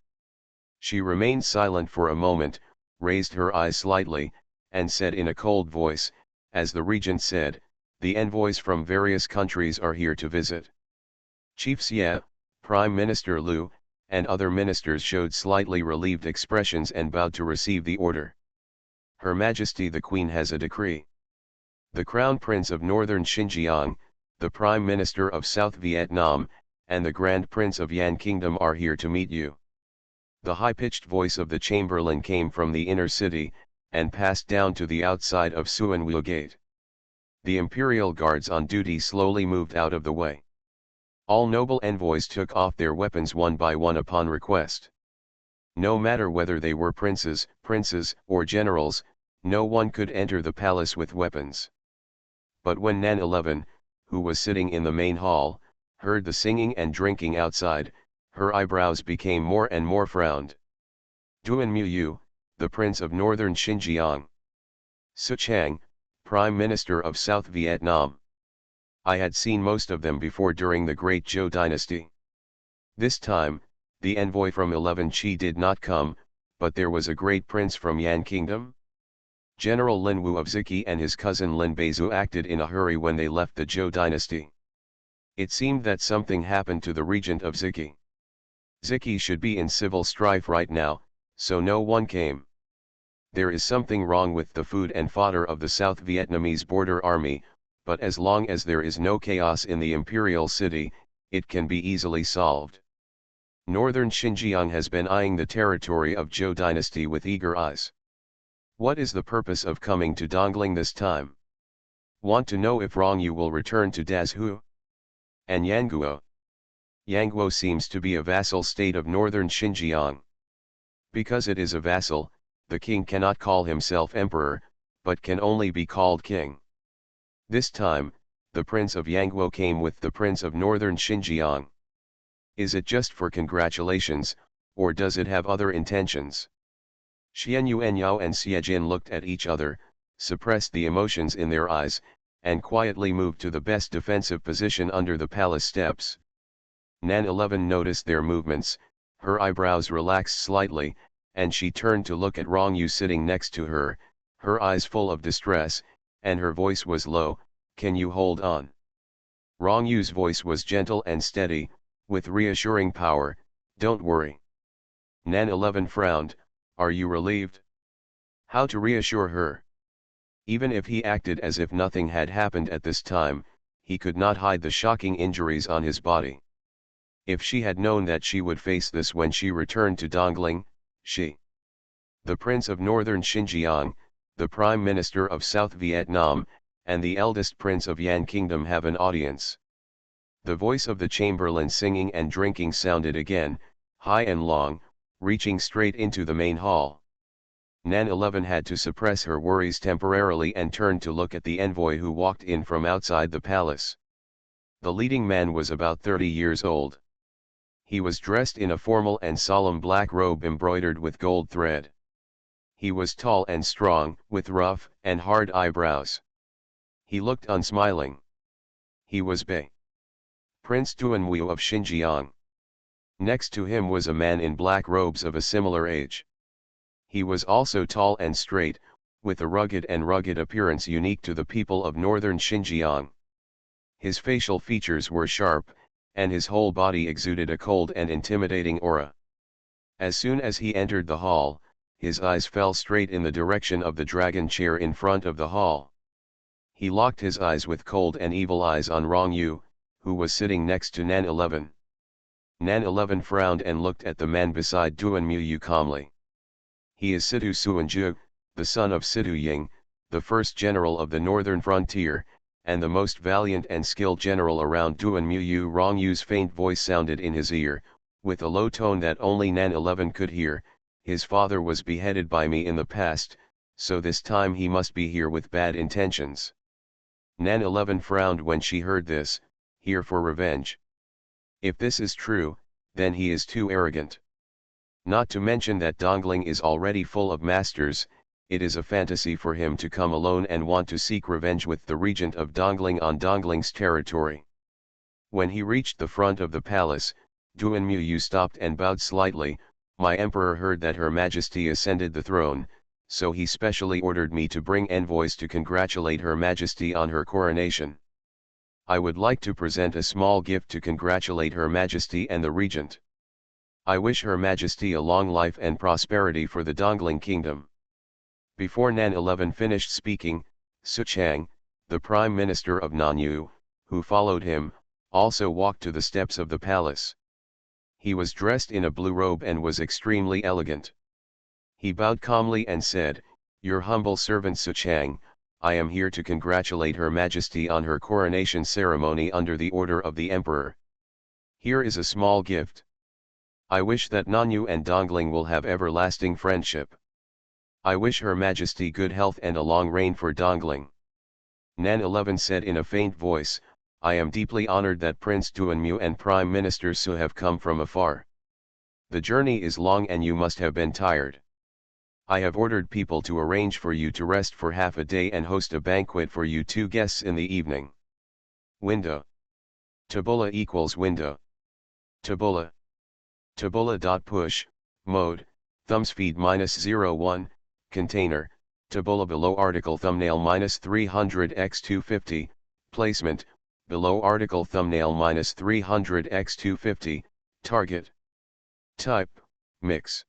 Speaker 1: She remained silent for a moment, raised her eyes slightly, and said in a cold voice, as the regent said, "The envoys from various countries are here to visit." Chiefs Ye, Prime Minister Liu, and other ministers showed slightly relieved expressions and bowed to receive the order. Her Majesty the Queen has a decree. The Crown Prince of Northern Xinjiang, the Prime Minister of South Vietnam, and the Grand Prince of Yan Kingdom are here to meet you. The high-pitched voice of the Chamberlain came from the inner city, and passed down to the outside of Suanwu Gate. The imperial guards on duty slowly moved out of the way. All noble envoys took off their weapons one by one upon request. No matter whether they were princes, or generals, no one could enter the palace with weapons. But when Nan 11, who was sitting in the main hall, heard the singing and drinking outside, her eyebrows became more and more frowned. Duan Muyu, the Prince of Northern Xinjiang. Su Chang, Prime Minister of South Vietnam. I had seen most of them before during the Great Zhou dynasty. This time, the envoy from 11 Qi did not come, but there was a great prince from Yan Kingdom. General Lin Wu of Ziki and his cousin Lin Beizu acted in a hurry when they left the Zhou dynasty. It seemed that something happened to the regent of Ziki. Ziki should be in civil strife right now, so no one came. There is something wrong with the food and fodder of the South Vietnamese border army, but as long as there is no chaos in the imperial city, it can be easily solved. Northern Xinjiang has been eyeing the territory of Zhou dynasty with eager eyes. What is the purpose of coming to Dongling this time? Want to know if Rongyu will return to Dazhu? And Yanguo? Yanguo seems to be a vassal state of Northern Xinjiang. Because it is a vassal, the king cannot call himself emperor, but can only be called king. This time, the Prince of Yanguo came with the Prince of Northern Xinjiang. Is it just for congratulations, or does it have other intentions? Xian Yuanyao and Xiejin looked at each other, suppressed the emotions in their eyes, and quietly moved to the best defensive position under the palace steps. Nan 11 noticed their movements, her eyebrows relaxed slightly, and she turned to look at Rongyu sitting next to her, her eyes full of distress, and her voice was low, "Can you hold on?" Rongyu's voice was gentle and steady, with reassuring power, "Don't worry." Nan 11 frowned, "Are you relieved?" How to reassure her? Even if he acted as if nothing had happened at this time, he could not hide the shocking injuries on his body. If she had known that she would face this when she returned to Dongling, the Prince of Northern Xinjiang, the Prime Minister of South Vietnam, and the eldest Prince of Yan Kingdom have an audience. The voice of the Chamberlain singing and drinking sounded again, high and long, reaching straight into the main hall. Nan 11 had to suppress her worries temporarily and turned to look at the envoy who walked in from outside the palace. The leading man was about 30 years old. He was dressed in a formal and solemn black robe embroidered with gold thread. He was tall and strong, with rough and hard eyebrows. He looked unsmiling. He was Bei Prince Duanwu of Xinjiang. Next to him was a man in black robes of a similar age. He was also tall and straight, with a rugged appearance unique to the people of northern Xinjiang. His facial features were sharp, and his whole body exuded a cold and intimidating aura. As soon as he entered the hall, his eyes fell straight in the direction of the dragon chair in front of the hall. He locked his eyes with cold and evil eyes on Rongyu, who was sitting next to Nan 11. Nan 11 frowned and looked at the man beside Duan Muyu calmly. He is Situ Suanju, the son of Situ Ying, the first general of the northern frontier, and the most valiant and skilled general around. Duan Muyu. Rongyu's faint voice sounded in his ear, with a low tone that only Nan 11 could hear. His father was beheaded by me in the past, so this time he must be here with bad intentions. Nan 11 frowned when she heard this, here for revenge. If this is true, then he is too arrogant. Not to mention that Dongling is already full of masters, it is a fantasy for him to come alone and want to seek revenge with the regent of Dongling on Dongling's territory. When he reached the front of the palace, Duan Muyu stopped and bowed slightly, My emperor heard that Her Majesty ascended the throne, so he specially ordered me to bring envoys to congratulate Her Majesty on her coronation. I would like to present a small gift to congratulate Her Majesty and the regent. I wish Her Majesty a long life and prosperity for the Dongling Kingdom. Before Nan 11 finished speaking, Suchang, the Prime Minister of Nanyu, who followed him, also walked to the steps of the palace. He was dressed in a blue robe and was extremely elegant. He bowed calmly and said, "Your humble servant Suchang, I am here to congratulate Her Majesty on her coronation ceremony under the order of the Emperor. Here is a small gift. I wish that Nanyu and Dongling will have everlasting friendship. I wish Her Majesty good health and a long reign for Dongling." Nan 11 said in a faint voice, "I am deeply honored that Prince Duanmu and Prime Minister Su have come from afar. The journey is long and you must have been tired. I have ordered people to arrange for you to rest for half a day and host a banquet for you two guests in the evening." Window. Tabula equals window. Tabula. Tabula.push, mode, thumbs feed -01, container, tabula below article thumbnail -300x250, placement, below article thumbnail -300x250, target. Type, mix.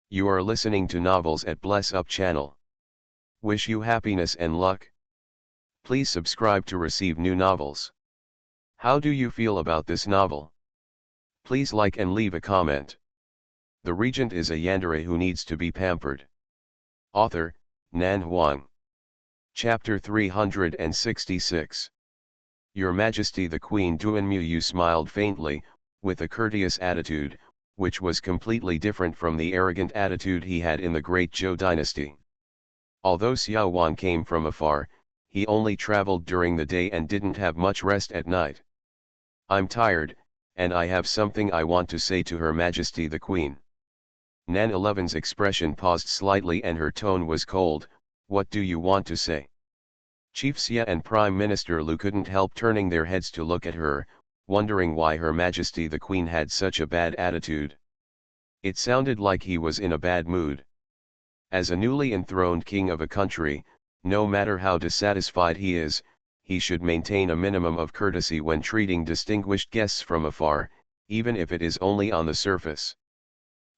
Speaker 1: You are listening to novels at Bless Up channel. Wish you happiness and luck. Please subscribe to receive new novels. How do you feel about this novel? Please like and leave a comment. The regent is a yandere who needs to be pampered. Author, Nan Huang. Chapter 366. Your Majesty the Queen Duanmu smiled faintly, with a courteous attitude, which was completely different from the arrogant attitude he had in the Great Zhou dynasty. Although Xiao Wang came from afar, he only traveled during the day and didn't have much rest at night. "I'm tired, and I have something I want to say to Her Majesty the Queen." Nan 11's expression paused slightly and her tone was cold. "What do you want to say?" Chief Xia and Prime Minister Lu couldn't help turning their heads to look at her, wondering why Her Majesty the Queen had such a bad attitude. It sounded like he was in a bad mood. As a newly enthroned king of a country, no matter how dissatisfied he is, he should maintain a minimum of courtesy when treating distinguished guests from afar, even if it is only on the surface.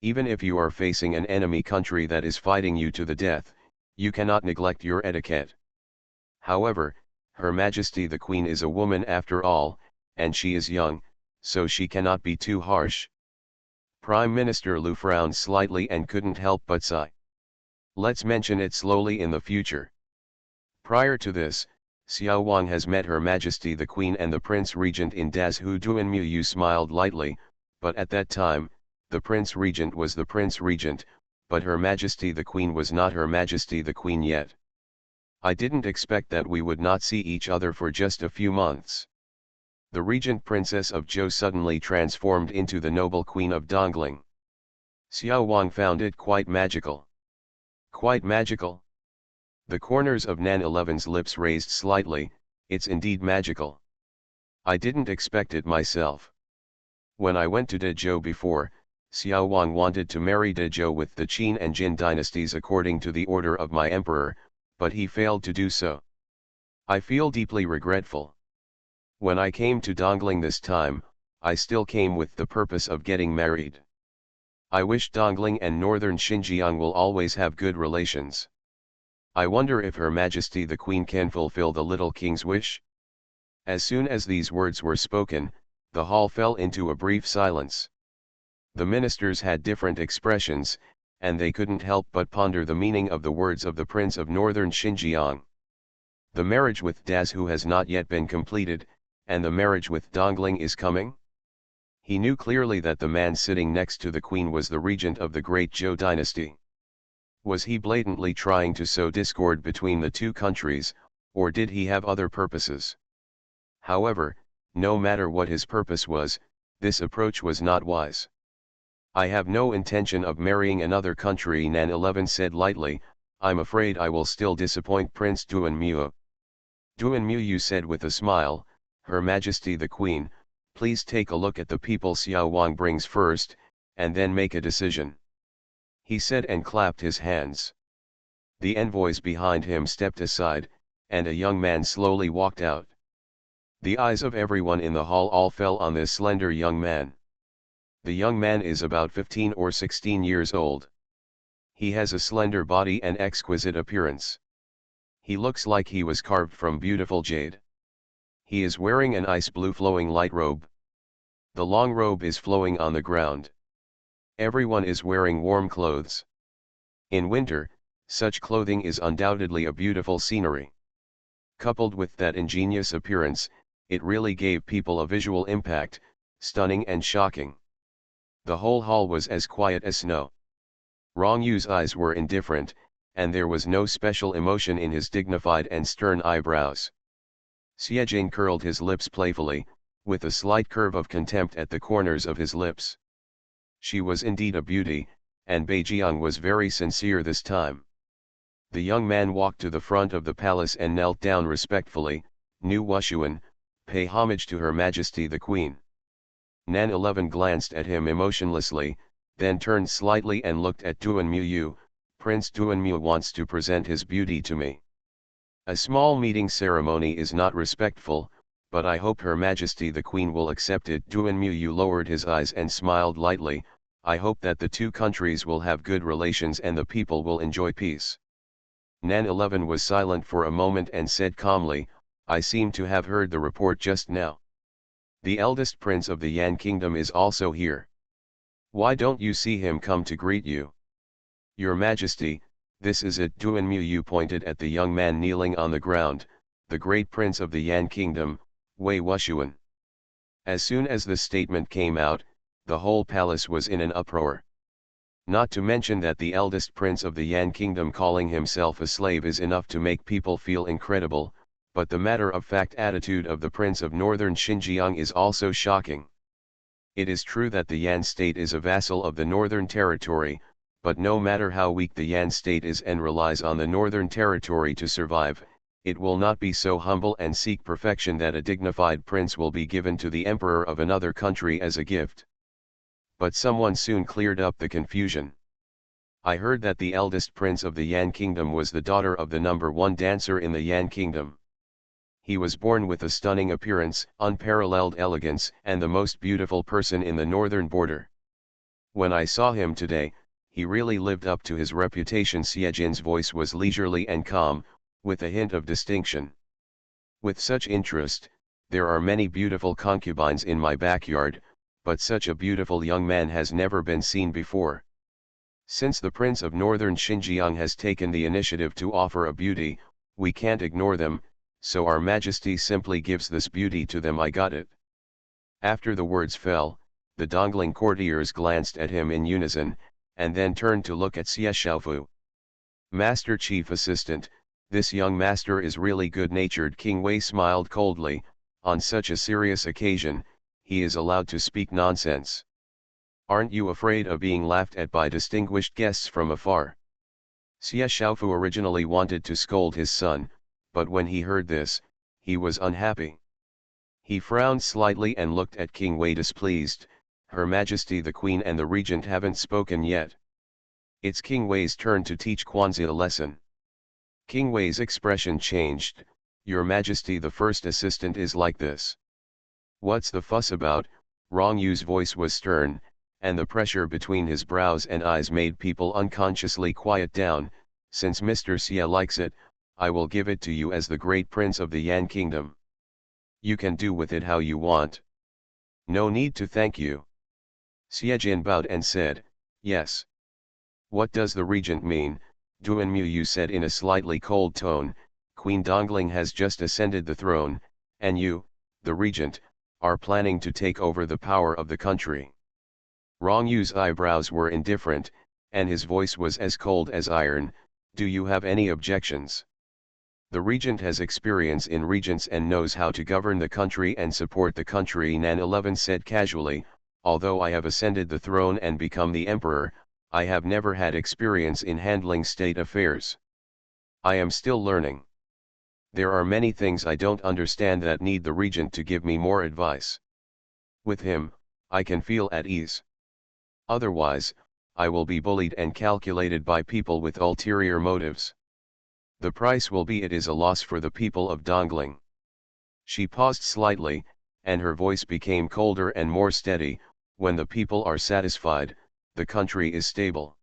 Speaker 1: Even if you are facing an enemy country that is fighting you to the death, you cannot neglect your etiquette. However, Her Majesty the Queen is a woman after all, and she is young, so she cannot be too harsh. Prime Minister Lu frowned slightly and couldn't help but sigh. Let's mention it slowly in the future. Prior to this, Xiao Wang has met Her Majesty the Queen and the Prince Regent in Dazhu. Duanmu smiled lightly, but at that time, the Prince Regent was the Prince Regent, but Her Majesty the Queen was not Her Majesty the Queen yet. I didn't expect that we would not see each other for just a few months. The Regent Princess of Zhou suddenly transformed into the noble Queen of Dongling. Xiao Wang found it quite magical. Quite magical? The corners of Nan 11's lips raised slightly. It's indeed magical. I didn't expect it myself. When I went to Dezhou before, Xiao Wang wanted to marry Dezhou with the Qin and Jin dynasties according to the order of my emperor, but he failed to do so. I feel deeply regretful. When I came to Dongling this time, I still came with the purpose of getting married. I wish Dongling and northern Xinjiang will always have good relations. I wonder if Her Majesty the Queen can fulfill the little king's wish? As soon as these words were spoken, the hall fell into a brief silence. The ministers had different expressions, and they couldn't help but ponder the meaning of the words of the Prince of Northern Xinjiang. The marriage with Dazhu has not yet been completed, and the marriage with Dongling is coming? He knew clearly that the man sitting next to the Queen was the regent of the Great Zhou dynasty. Was he blatantly trying to sow discord between the two countries, or did he have other purposes? However, no matter what his purpose was, this approach was not wise. "I have no intention of marrying another country," Nan 11 said lightly. "I'm afraid I will still disappoint Prince Duanmu." Duanmu said with a smile, "Her Majesty the Queen, please take a look at the people Xiao Wang brings first, and then make a decision," he said and clapped his hands. The envoys behind him stepped aside, and a young man slowly walked out. The eyes of everyone in the hall all fell on this slender young man. The young man is about 15 or 16 years old. He has a slender body and exquisite appearance. He looks like he was carved from beautiful jade. He is wearing an ice blue flowing light robe. The long robe is flowing on the ground. Everyone is wearing warm clothes. In winter, such clothing is undoubtedly a beautiful scenery. Coupled with that ingenious appearance, it really gave people a visual impact, stunning and shocking. The whole hall was as quiet as snow. Rong Yu's eyes were indifferent, and there was no special emotion in his dignified and stern eyebrows. Xie Jing curled his lips playfully, with a slight curve of contempt at the corners of his lips. She was indeed a beauty, and Beijiang was very sincere this time. The young man walked to the front of the palace and knelt down respectfully. "Nu Wushuan, pay homage to Her Majesty the Queen." Nan 11 glanced at him emotionlessly, then turned slightly and looked at Duanmu. "Prince Duanmu wants to present his beauty to me. A small meeting ceremony is not respectful, but I hope Her Majesty the Queen will accept it." Duanmu lowered his eyes and smiled lightly. "I hope that the two countries will have good relations and the people will enjoy peace." Nan 11 was silent for a moment and said calmly, "I seem to have heard the report just now. The eldest prince of the Yan kingdom is also here. Why don't you see him come to greet you?" "Your Majesty, this is it." Duanmu pointed at the young man kneeling on the ground, "the great prince of the Yan kingdom, Wei Wushuan." As soon as the statement came out, the whole palace was in an uproar. Not to mention that the eldest prince of the Yan kingdom calling himself a slave is enough to make people feel incredible, but the matter-of-fact attitude of the prince of northern Xinjiang is also shocking. It is true that the Yan state is a vassal of the northern territory, but no matter how weak the Yan state is and relies on the northern territory to survive, it will not be so humble and seek perfection that a dignified prince will be given to the emperor of another country as a gift. But someone soon cleared up the confusion. "I heard that the eldest prince of the Yan kingdom was the daughter of the number one dancer in the Yan kingdom. He was born with a stunning appearance, unparalleled elegance, and the most beautiful person in the northern border. When I saw him today, he really lived up to his reputation." Xie Jin's voice was leisurely and calm, with a hint of distinction. "With such interest, there are many beautiful concubines in my backyard, but such a beautiful young man has never been seen before. Since the Prince of Northern Xinjiang has taken the initiative to offer a beauty, we can't ignore them, so Our Majesty simply gives this beauty to them." "I got it." After the words fell, the Dongling courtiers glanced at him in unison, and then turned to look at Xie Xiaofu. "Master Chief Assistant, this young master is really good-natured." King Wei smiled coldly. "On such a serious occasion, he is allowed to speak nonsense. Aren't you afraid of being laughed at by distinguished guests from afar?" Xie Xiaofu originally wanted to scold his son, but when he heard this, he was unhappy. He frowned slightly and looked at King Wei displeased. "Her Majesty the Queen and the regent haven't spoken yet. It's King Wei's turn to teach Quanzi a lesson." King Wei's expression changed. "Your Majesty the first assistant is like this. What's the fuss about?" Rong Yu's voice was stern, and the pressure between his brows and eyes made people unconsciously quiet down. "Since Mr. Xie likes it, I will give it to you as the great prince of the Yan kingdom. You can do with it how you want. No need to thank you." Xie Jin bowed and said, "Yes." "What does the regent mean?" Duanmu said in a slightly cold tone. "Queen Dongling has just ascended the throne, and you, the regent, are planning to take over the power of the country." Rong Yu's eyebrows were indifferent, and his voice was as cold as iron. "Do you have any objections? The regent has experience in regents and knows how to govern the country and support the country." Nan 11 said casually, "Although I have ascended the throne and become the emperor, I have never had experience in handling state affairs. I am still learning. There are many things I don't understand that need the regent to give me more advice. With him, I can feel at ease." Otherwise, I will be bullied and calculated by people with ulterior motives. The price will be it is a loss for the people of Dongling. She paused slightly, and her voice became colder and more steady. When the people are satisfied, the country is stable.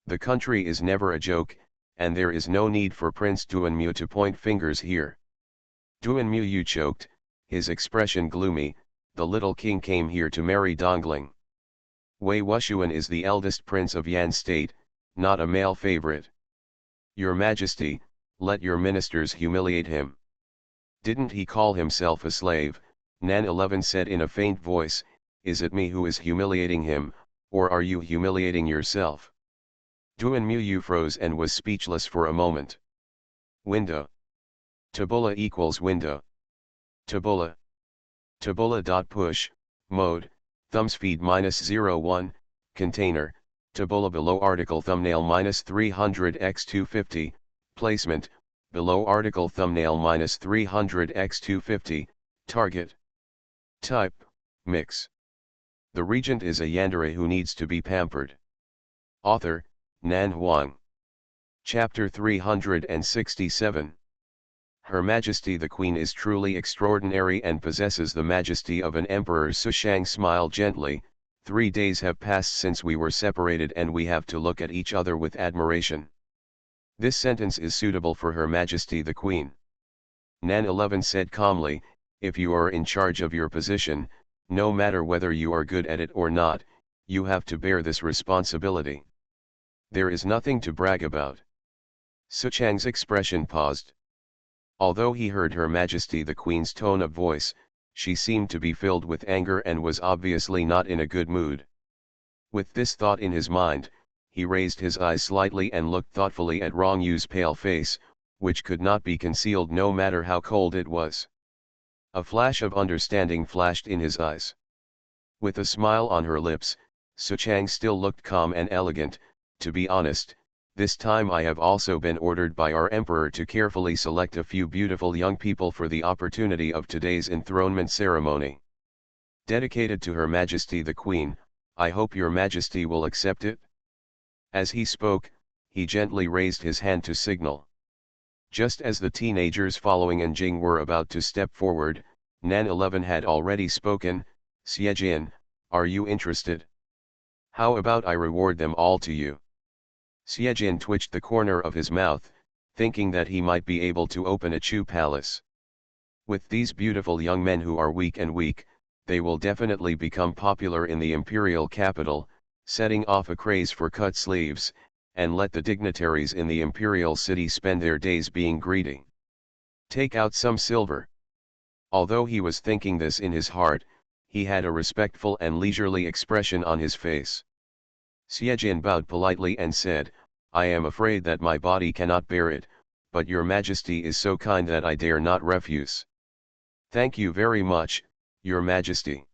Speaker 1: The country is never a joke, and there is no need for Prince Duanmu to point fingers here. Duanmu choked, his expression gloomy. The little king came here to marry Dongling. Wei Wushuan is the eldest prince of Yan state, not a male favorite. Your Majesty, let your ministers humiliate him. Didn't he call himself a slave? Nan 11 said in a faint voice. Is it me who is humiliating him, or are you humiliating yourself? Duanmu froze and was speechless for a moment. Window. Tabula equals window. Tabula. Tabula.push, mode, thumbs feed -01, container, tabula below article thumbnail -300x250, placement, below article thumbnail -300x250, target. Type, mix. The regent is a yandere who needs to be pampered. Author, Nan Huang. Chapter 367. Her Majesty the Queen is truly extraordinary and possesses the majesty of an emperor. Su Shang smiled gently. 3 days have passed since we were separated and we have to look at each other with admiration. This sentence is suitable for Her Majesty the Queen. Nan 11 said calmly, if you are in charge of your position, no matter whether you are good at it or not, you have to bear this responsibility. There is nothing to brag about. Su Chang's expression paused. Although he heard Her Majesty the Queen's tone of voice, she seemed to be filled with anger and was obviously not in a good mood. With this thought in his mind, he raised his eyes slightly and looked thoughtfully at Rong Yu's pale face, which could not be concealed no matter how cold it was. A flash of understanding flashed in his eyes. With a smile on her lips, Su Chang still looked calm and elegant. To be honest, this time I have also been ordered by our emperor to carefully select a few beautiful young people for the opportunity of today's enthronement ceremony. Dedicated to Her Majesty the Queen, I hope your Majesty will accept it. As he spoke, he gently raised his hand to signal. Just as the teenagers following Anjing were about to step forward, Nan 11 had already spoken. Xiejin, are you interested? How about I reward them all to you? Xiejin twitched the corner of his mouth, thinking that he might be able to open a Chu palace. With these beautiful young men who are weak, they will definitely become popular in the imperial capital, setting off a craze for cut sleeves, and let the dignitaries in the imperial city spend their days being greedy. Take out some silver. Although he was thinking this in his heart, he had a respectful and leisurely expression on his face. Xiejin bowed politely and said, I am afraid that my body cannot bear it, but your Majesty is so kind that I dare not refuse. Thank you very much, your Majesty.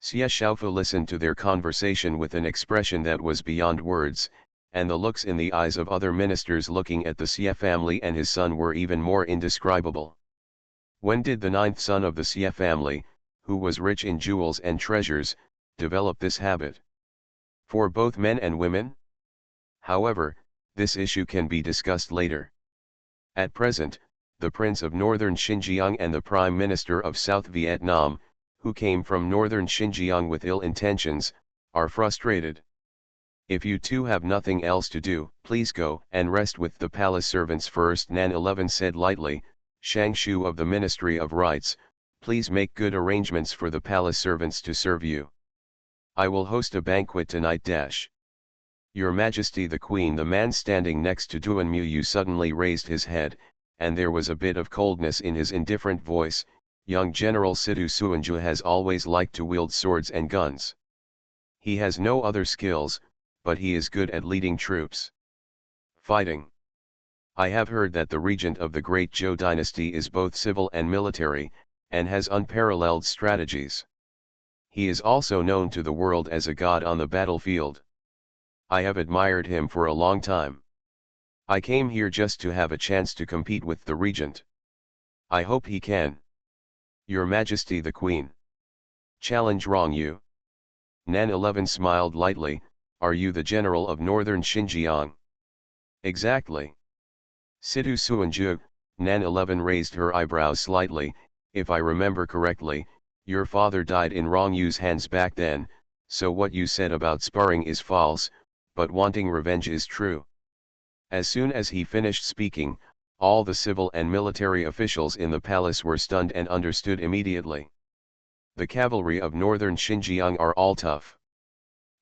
Speaker 1: Xie Xiaofu listened to their conversation with an expression that was beyond words, and the looks in the eyes of other ministers looking at the Xie family and his son were even more indescribable. When did the 9th son of the Xie family, who was rich in jewels and treasures, develop this habit? For both men and women? However, this issue can be discussed later. At present, the Prince of Northern Xinjiang and the Prime Minister of South Vietnam, who came from Northern Xinjiang with ill intentions, are frustrated. If you two have nothing else to do, please go and rest with the palace servants first, Nan 11 said lightly. Shang Shu of the Ministry of Rites, please make good arrangements for the palace servants to serve you. I will host a banquet tonight. Your Majesty the Queen. The man standing next to Duanmu suddenly raised his head, and there was a bit of coldness in his indifferent voice. Young General Situ Suanju has always liked to wield swords and guns. He has no other skills, but he is good at leading troops. Fighting. I have heard that the regent of the Great Zhou dynasty is both civil and military, and has unparalleled strategies. He is also known to the world as a god on the battlefield. I have admired him for a long time. I came here just to have a chance to compete with the regent. I hope he can. Your Majesty the Queen. Challenge Rong Yu. Nan 11 smiled lightly. Are you the general of northern Xinjiang? Exactly. Situ Suanju, Nan 11 raised her eyebrows slightly. If I remember correctly, your father died in Rongyu's hands back then, so what you said about sparring is false, but wanting revenge is true. As soon as he finished speaking, all the civil and military officials in the palace were stunned and understood immediately. The cavalry of northern Xinjiang are all tough.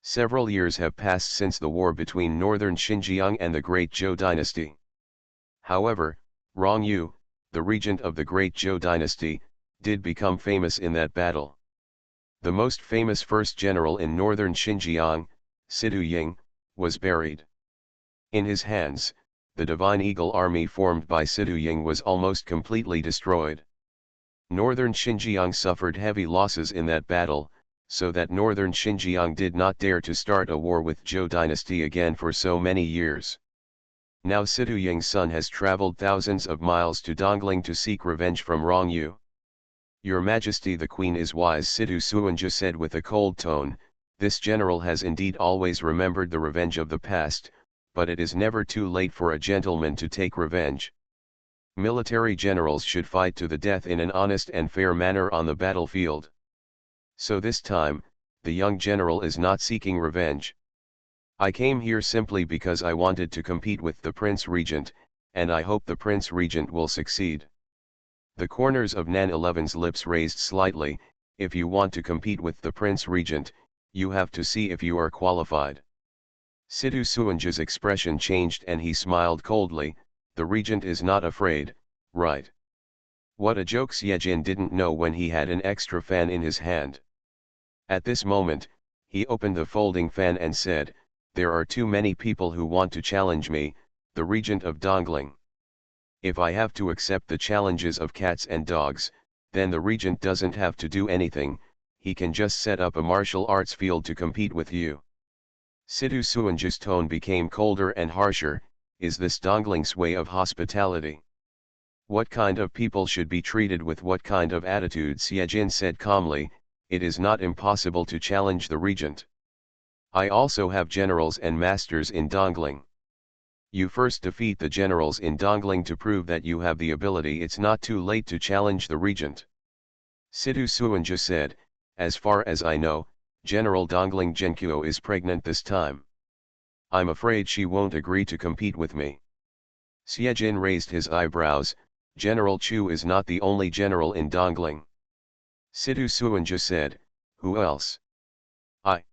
Speaker 1: Several years have passed since the war between northern Xinjiang and the Great Zhou dynasty. However, Rongyu, the regent of the Great Zhou dynasty, did become famous in that battle. The most famous first general in northern Xinjiang, Situ Ying, was buried. In his hands, the Divine Eagle army formed by Situ Ying was almost completely destroyed. Northern Xinjiang suffered heavy losses in that battle, so that northern Xinjiang did not dare to start a war with Zhou dynasty again for so many years. Now Situ Ying's son has traveled thousands of miles to Dongling to seek revenge from Rongyu. Your Majesty the Queen is wise, Situ Suanja said with a cold tone. This general has indeed always remembered the revenge of the past, but it is never too late for a gentleman to take revenge. Military generals should fight to the death in an honest and fair manner on the battlefield. So this time, the young general is not seeking revenge. I came here simply because I wanted to compete with the Prince Regent, and I hope the Prince Regent will succeed. The corners of Nan 11's lips raised slightly. If you want to compete with the Prince Regent, you have to see if you are qualified. Situ Suanja's expression changed and he smiled coldly. The Regent is not afraid, right? What a joke. Xiejin didn't know when he had an extra fan in his hand. At this moment, he opened the folding fan and said, there are too many people who want to challenge me, the Regent of Dongling. If I have to accept the challenges of cats and dogs, then the Regent doesn't have to do anything, he can just set up a martial arts field to compete with you. Situ Suanja's tone became colder and harsher. Is this Dongling's way of hospitality? What kind of people should be treated with what kind of attitude? Xiejin said calmly. It is not impossible to challenge the Regent. I also have generals and masters in Dongling. You first defeat the generals in Dongling to prove that you have the ability. It's not too late to challenge the Regent. Situ Suanja said, as far as I know, General Dongling Genkuo is pregnant this time. I'm afraid she won't agree to compete with me. Xiejin raised his eyebrows. General Chu is not the only general in Dongling. Situ Suanja said, who else? I.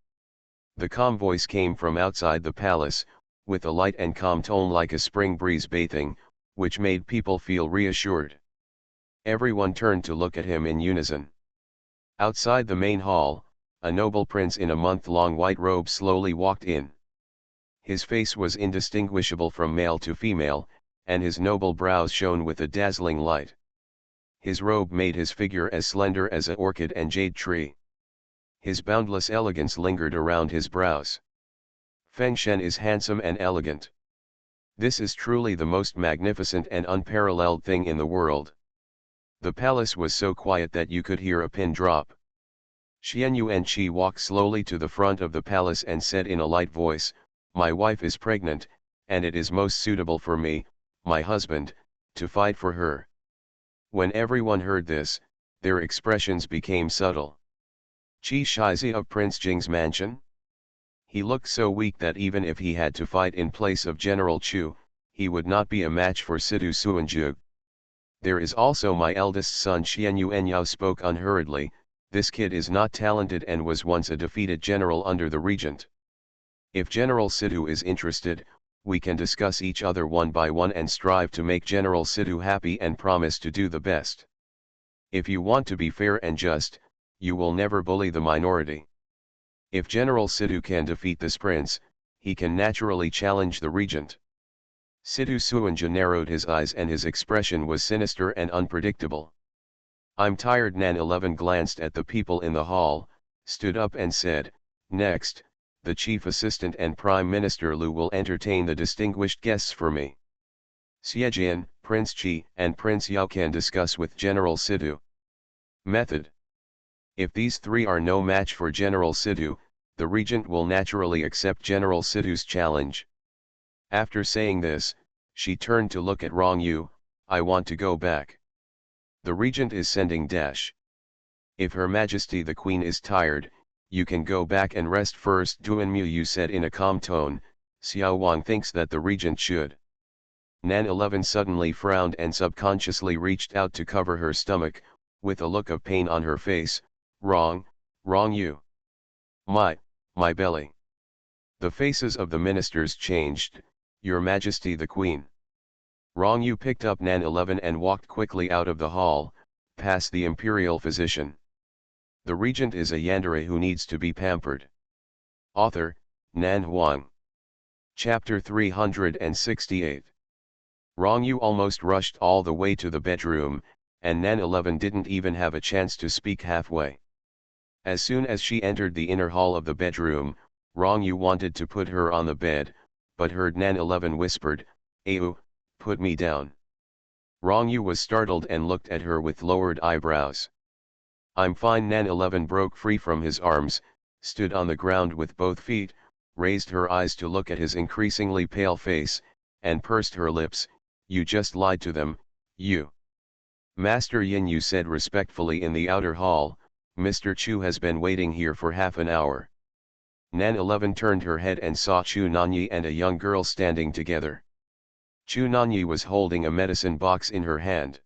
Speaker 1: The calm voice came from outside the palace, with a light and calm tone like a spring breeze bathing, which made people feel reassured. Everyone turned to look at him in unison. Outside the main hall, a noble prince in a month-long white robe slowly walked in. His face was indistinguishable from male to female, and his noble brows shone with a dazzling light. His robe made his figure as slender as an orchid and jade tree. His boundless elegance lingered around his brows. Feng Shen is handsome and elegant. This is truly the most magnificent and unparalleled thing in the world. The palace was so quiet that you could hear a pin drop. Xian Yuanqi walked slowly to the front of the palace and said in a light voice, my wife is pregnant, and it is most suitable for me, my husband, to fight for her. When everyone heard this, their expressions became subtle. Qi Shizi of Prince Jing's mansion? He looked so weak that even if he had to fight in place of General Chu, he would not be a match for Situ Suanju. There is also my eldest son. Xian Yuanyao spoke unhurriedly. This kid is not talented and was once a defeated general under the regent. If General Situ is interested, we can discuss each other one by one and strive to make General Situ happy and promise to do the best. If you want to be fair and just, you will never bully the minority. If General Situ can defeat this prince, he can naturally challenge the regent. Situ Suanja narrowed his eyes and his expression was sinister and unpredictable. I'm tired. Nan 11 glanced at the people in the hall, stood up and said, next, the chief assistant and Prime Minister Lu will entertain the distinguished guests for me. Xiejin, Prince Qi and Prince Yao can discuss with General Situ. Method. If these three are no match for General Situ, the regent will naturally accept General Situ's challenge. After saying this, she turned to look at Rong Yu. I want to go back. The regent is sending dash. If Her Majesty the Queen is tired, you can go back and rest first. Duan Mu said in a calm tone. Xiao Wang thinks that the regent should. Nan 11 suddenly frowned and subconsciously reached out to cover her stomach, with a look of pain on her face. Wrong you. My belly. The faces of the ministers changed. Your Majesty the Queen. Rong Yu picked up Nan 11 and walked quickly out of the hall, past the imperial physician. The regent is a yandere who needs to be pampered. Author, Nan Huang. Chapter 368. Rong Yu almost rushed all the way to the bedroom, and Nan 11 didn't even have a chance to speak halfway. As soon as she entered the inner hall of the bedroom, Rong Yu wanted to put her on the bed, but heard Nan 11 whispered, "Ayu, put me down." Rong Yu was startled and looked at her with lowered eyebrows. "I'm fine." Nan 11 broke free from his arms, stood on the ground with both feet, raised her eyes to look at his increasingly pale face, and pursed her lips. "You just lied to them, you." Master Yin Yu said respectfully in the outer hall, "Mr. Chu has been waiting here for half an hour." Nan 11 turned her head and saw Chu Nanyi and a young girl standing together. Chu Nanyi was holding a medicine box in her hand.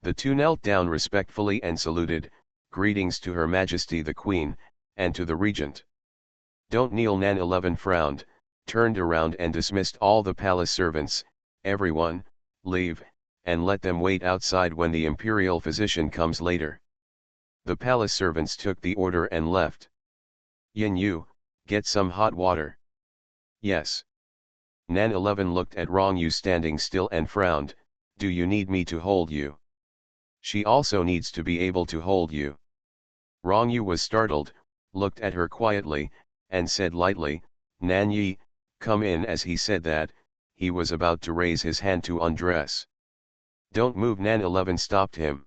Speaker 1: The two knelt down respectfully and saluted, "Greetings to Her Majesty the Queen, and to the regent." "Don't kneel." Nan 11 frowned, turned around and dismissed all the palace servants. "Everyone, leave, and let them wait outside when the imperial physician comes later." The palace servants took the order and left. "Yin Yu, get some hot water." "Yes." Nan 11 looked at Rong Yu standing still and frowned. "Do you need me to hold you?" "She also needs to be able to hold you." Rong Yu was startled, looked at her quietly, and said lightly, "Nan Yi, come in." As he said that, he was about to raise his hand to undress. "Don't move." Nan 11 stopped him.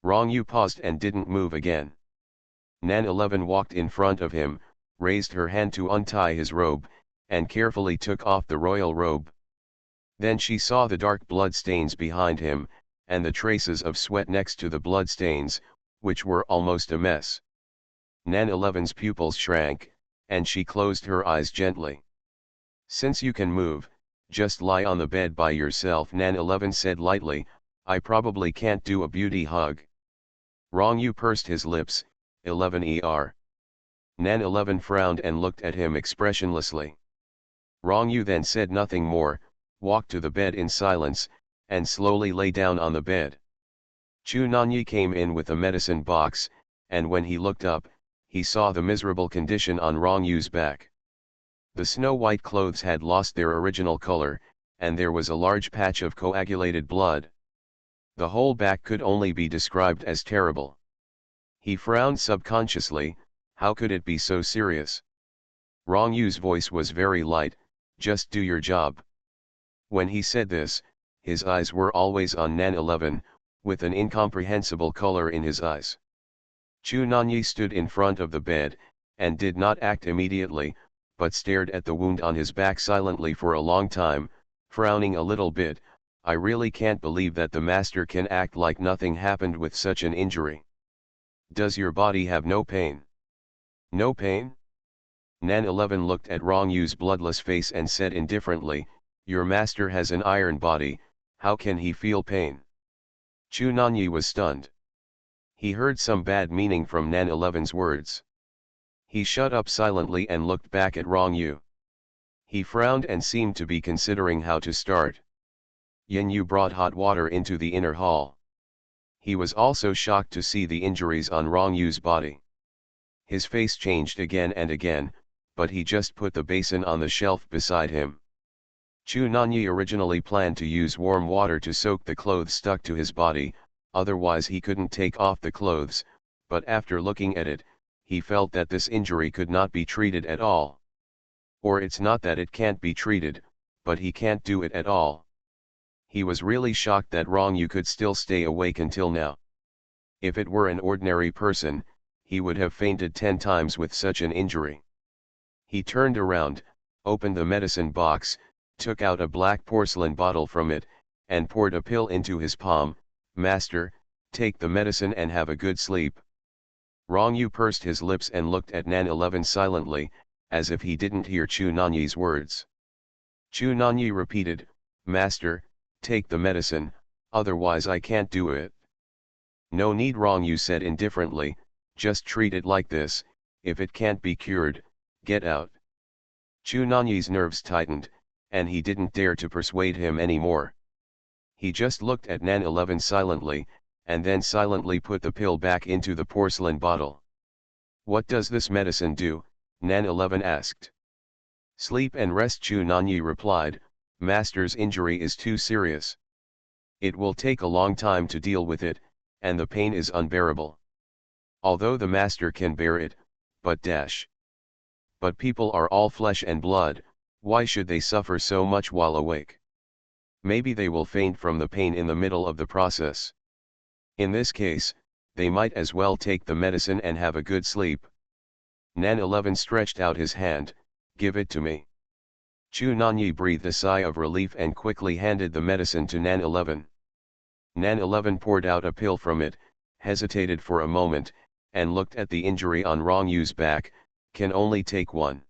Speaker 1: Rong Yu paused and didn't move again. Nan 11 walked in front of him, raised her hand to untie his robe, and carefully took off the royal robe. Then she saw the dark blood stains behind him, and the traces of sweat next to the blood stains, which were almost a mess. Nan 11's pupils shrank, and she closed her eyes gently. "Since you can move, just lie on the bed by yourself," Nan 11 said lightly. "I probably can't do a beauty hug." Rong Yu pursed his lips. 11 Nan 11 frowned and looked at him expressionlessly. Rong Yu then said nothing more, walked to the bed in silence, and slowly lay down on the bed. Chu Nanyi came in with a medicine box, and when he looked up, he saw the miserable condition on Rong Yu's back. The snow-white clothes had lost their original color, and there was a large patch of coagulated blood. The whole back could only be described as terrible. He frowned subconsciously. How could it be so serious? Rong Yu's voice was very light, "Just do your job." When he said this, his eyes were always on Nan 11, with an incomprehensible color in his eyes. Chu Nanyi stood in front of the bed, and did not act immediately, but stared at the wound on his back silently for a long time, frowning a little bit. "I really can't believe that the master can act like nothing happened with such an injury. Does your body have no pain?" "No pain?" Nan 11 looked at Rong Yu's bloodless face and said indifferently, "Your master has an iron body, how can he feel pain?" Chu Nanyi was stunned. He heard some bad meaning from Nan 11's words. He shut up silently and looked back at Rong Yu. He frowned and seemed to be considering how to start. Yin Yu brought hot water into the inner hall. He was also shocked to see the injuries on Rong Yu's body. His face changed again and again, but he just put the basin on the shelf beside him. Chu Nanyi originally planned to use warm water to soak the clothes stuck to his body, otherwise he couldn't take off the clothes, but after looking at it, he felt that this injury could not be treated at all. Or it's not that it can't be treated, but he can't do it at all. He was really shocked that Rong Yu could still stay awake until now. If it were an ordinary person, he would have fainted 10 times with such an injury. He turned around, opened the medicine box, took out a black porcelain bottle from it, and poured a pill into his palm. "Master, take the medicine and have a good sleep." Rong Yu pursed his lips and looked at Nan 11 silently, as if he didn't hear Chu Nanyi's words. Chu Nanyi repeated, "Master, take the medicine, otherwise I can't do it." "No need," Rong Yu said indifferently, "just treat it like this. If it can't be cured, get out." Chu Nanyi's nerves tightened, and he didn't dare to persuade him anymore. He just looked at Nan 11 silently, and then silently put the pill back into the porcelain bottle. "What does this medicine do?" Nan 11 asked. "Sleep and rest," Chu Nanyi replied. "Master's injury is too serious. It will take a long time to deal with it, and the pain is unbearable. Although the master can bear it, but people are all flesh and blood, why should they suffer so much while awake? Maybe they will faint from the pain in the middle of the process. In this case, they might as well take the medicine and have a good sleep." Nan 11 stretched out his hand. "Give it to me." Chu Nanyi breathed a sigh of relief and quickly handed the medicine to Nan 11. Nan 11 poured out a pill from it, hesitated for a moment, and looked at the injury on Rong Yu's back. "Can only take one."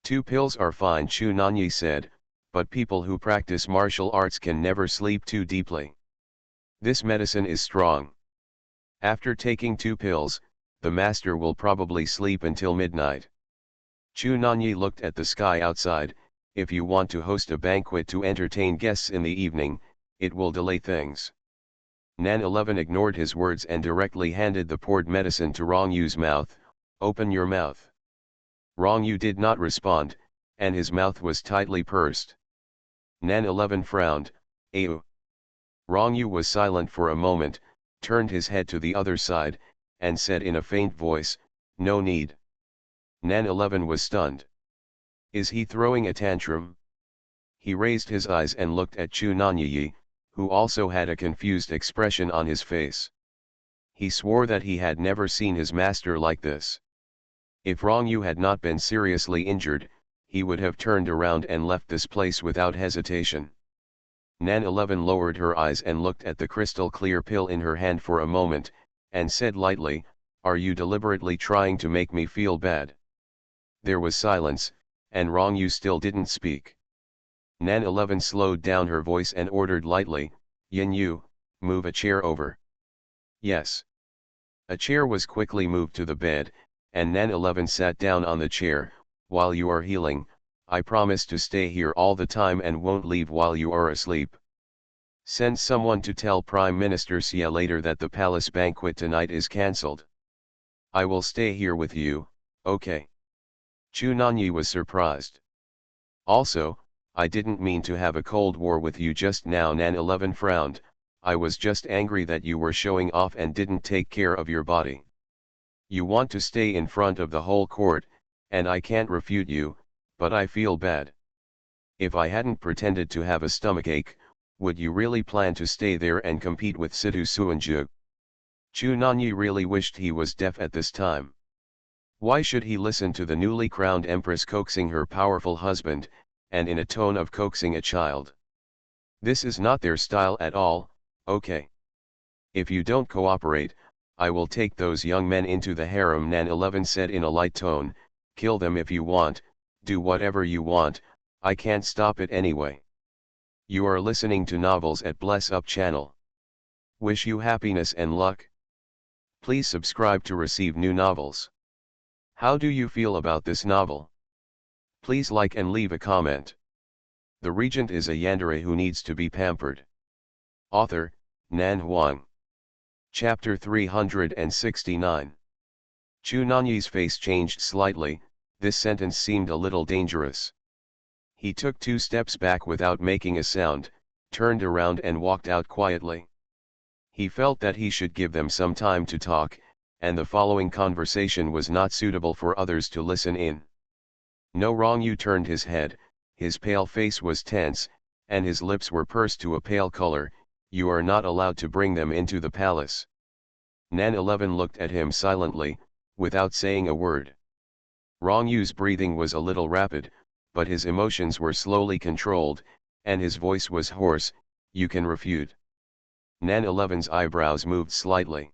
Speaker 1: "2 pills are fine," Chu Nanyi said, "but people who practice martial arts can never sleep too deeply. This medicine is strong. After taking 2 pills, the master will probably sleep until midnight." Chu Nanyi looked at the sky outside. "If you want to host a banquet to entertain guests in the evening, it will delay things." Nan 11 ignored his words and directly handed the poured medicine to Rong Yu's mouth. "Open your mouth." Rong Yu did not respond, and his mouth was tightly pursed. Nan 11 frowned. "Ew." Rong Yu was silent for a moment, turned his head to the other side, and said in a faint voice, "No need." Nan 11 was stunned. Is he throwing a tantrum? He raised his eyes and looked at Chu Nanyi, who also had a confused expression on his face. He swore that he had never seen his master like this. If Rong Yu had not been seriously injured, he would have turned around and left this place without hesitation. Nan 11 lowered her eyes and looked at the crystal clear pill in her hand for a moment, and said lightly, "Are you deliberately trying to make me feel bad?" There was silence, and Rong Yu still didn't speak. Nan 11 slowed down her voice and ordered lightly, "Yin Yu, move a chair over." "Yes." A chair was quickly moved to the bed, and Nan 11 sat down on the chair. "While you are healing, I promise to stay here all the time and won't leave while you are asleep. Send someone to tell Prime Minister Xia later that the palace banquet tonight is cancelled. I will stay here with you, okay?" Chu Nanyi was surprised. "Also, I didn't mean to have a cold war with you just now." Nan 11 frowned. "I was just angry that you were showing off and didn't take care of your body. You want to stay in front of the whole court, and I can't refute you, but I feel bad. If I hadn't pretended to have a stomachache, would you really plan to stay there and compete with Situ Suanju?" Chu Nanyi really wished he was deaf at this time. Why should he listen to the newly crowned empress coaxing her powerful husband, and in a tone of coaxing a child? This is not their style at all. "Okay. If you don't cooperate, I will take those young men into the harem," Nan 11 said in a light tone. "Kill them if you want, do whatever you want, I can't stop it anyway." You are listening to novels at Bless Up channel. Wish you happiness and luck. Please subscribe to receive new novels. How do you feel about this novel? Please like and leave a comment. The regent is a yandere who needs to be pampered. Author, Nan Huang. Chapter 369. Chu Nanyi's face changed slightly. This sentence seemed a little dangerous. He took 2 steps back without making a sound, turned around and walked out quietly. He felt that he should give them some time to talk, and the following conversation was not suitable for others to listen in. No. Rong Yu turned his head, his pale face was tense, and his lips were pursed to a pale color. "You are not allowed to bring them into the palace." Nan 11 looked at him silently. without saying a word. Rong Yu's breathing was a little rapid, but his emotions were slowly controlled, and his voice was hoarse. You can refute. Nan 11's eyebrows moved slightly.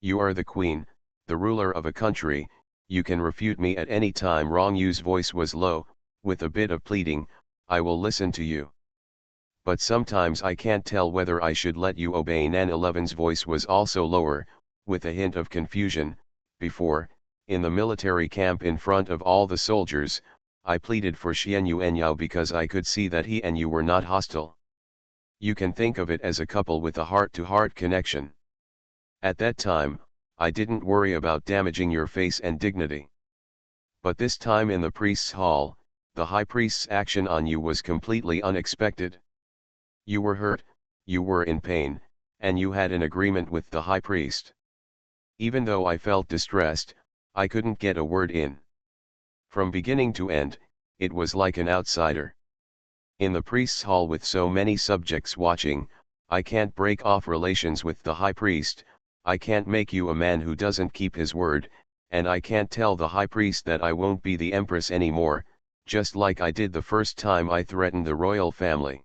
Speaker 1: You are the queen, the ruler of a country, you can refute me at any time. Rong Yu's voice was low, with a bit of pleading. I will listen to you. But sometimes I can't tell whether I should let you obey. Nan 11's voice was also lower, with a hint of confusion. Before, in the military camp in front of all the soldiers, I pleaded for Xianyu Enyao because I could see that he and you were not hostile. You can think of it as a couple with a heart-to-heart connection. At that time, I didn't worry about damaging your face and dignity. But this time in the priest's hall, the high priest's action on you was completely unexpected. You were hurt, you were in pain, and you had an agreement with the high priest. Even though I felt distressed, I couldn't get a word in. From beginning to end, it was like an outsider. In the priest's hall with so many subjects watching, I can't break off relations with the high priest, I can't make you a man who doesn't keep his word, and I can't tell the high priest that I won't be the empress anymore, just like I did the first time I threatened the royal family.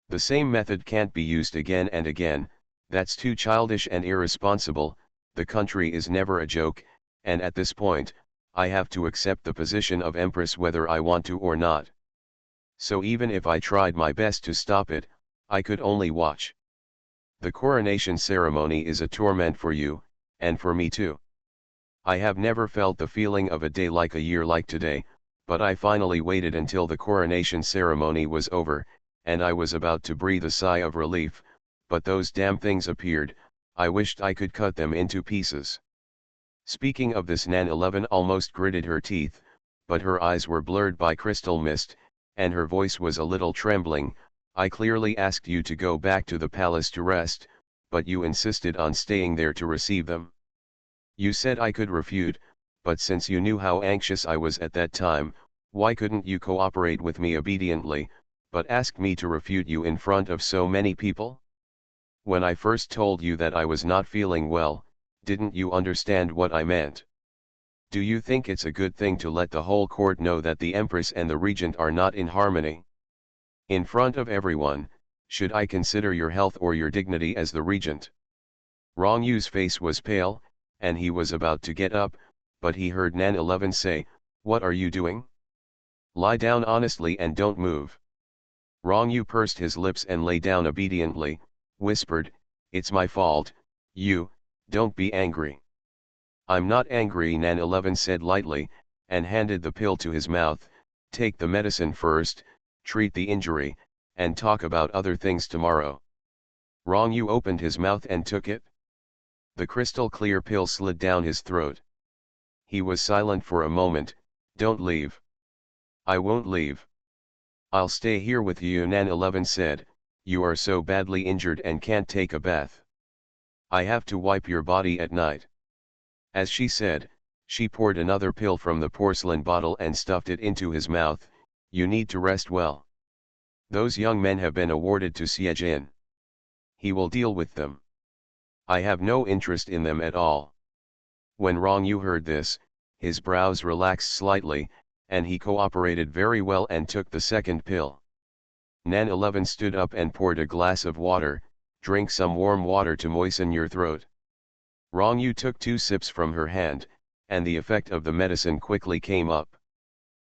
Speaker 1: The same method can't be used again and again, that's too childish and irresponsible. The country is never a joke, and at this point, I have to accept the position of empress whether I want to or not. So even if I tried my best to stop it, I could only watch. The coronation ceremony is a torment for you, and for me too. I have never felt the feeling of a day like a year like today, but I finally waited until the coronation ceremony was over, and I was about to breathe a sigh of relief, but those damn things appeared. I wished I could cut them into pieces. Speaking of this, Nan 11 almost gritted her teeth, but her eyes were blurred by crystal mist, and her voice was a little trembling. I clearly asked you to go back to the palace to rest, but you insisted on staying there to receive them. You said I could refute, but since you knew how anxious I was at that time, why couldn't you cooperate with me obediently, but ask me to refute you in front of so many people? When I first told you that I was not feeling well, didn't you understand what I meant? Do you think it's a good thing to let the whole court know that the empress and the regent are not in harmony? In front of everyone, should I consider your health or your dignity as the regent? Rong Yu's face was pale, and he was about to get up, but he heard Nan 11 say, "What are you doing? Lie down honestly and don't move." Rong Yu pursed his lips and lay down obediently, whispered, "It's my fault, don't be angry." "I'm not angry," Nan 11 said lightly, and handed the pill to his mouth. "Take the medicine first, treat the injury, and talk about other things tomorrow." Rong Yu opened his mouth and took it. The crystal clear pill slid down his throat. He was silent for a moment. "Don't leave." "I won't leave. I'll stay here with you," Nan 11 said. "You are so badly injured and can't take a bath. I have to wipe your body at night." As she said, she poured another pill from the porcelain bottle and stuffed it into his mouth. "You need to rest well. Those young men have been awarded to Xiejin. He will deal with them. I have no interest in them at all." When Rong Yu heard this, his brows relaxed slightly, and he cooperated very well and took the second pill. Nan 11 stood up and poured a glass of water. "Drink some warm water to moisten your throat." Rong Yu took 2 sips from her hand, and the effect of the medicine quickly came up.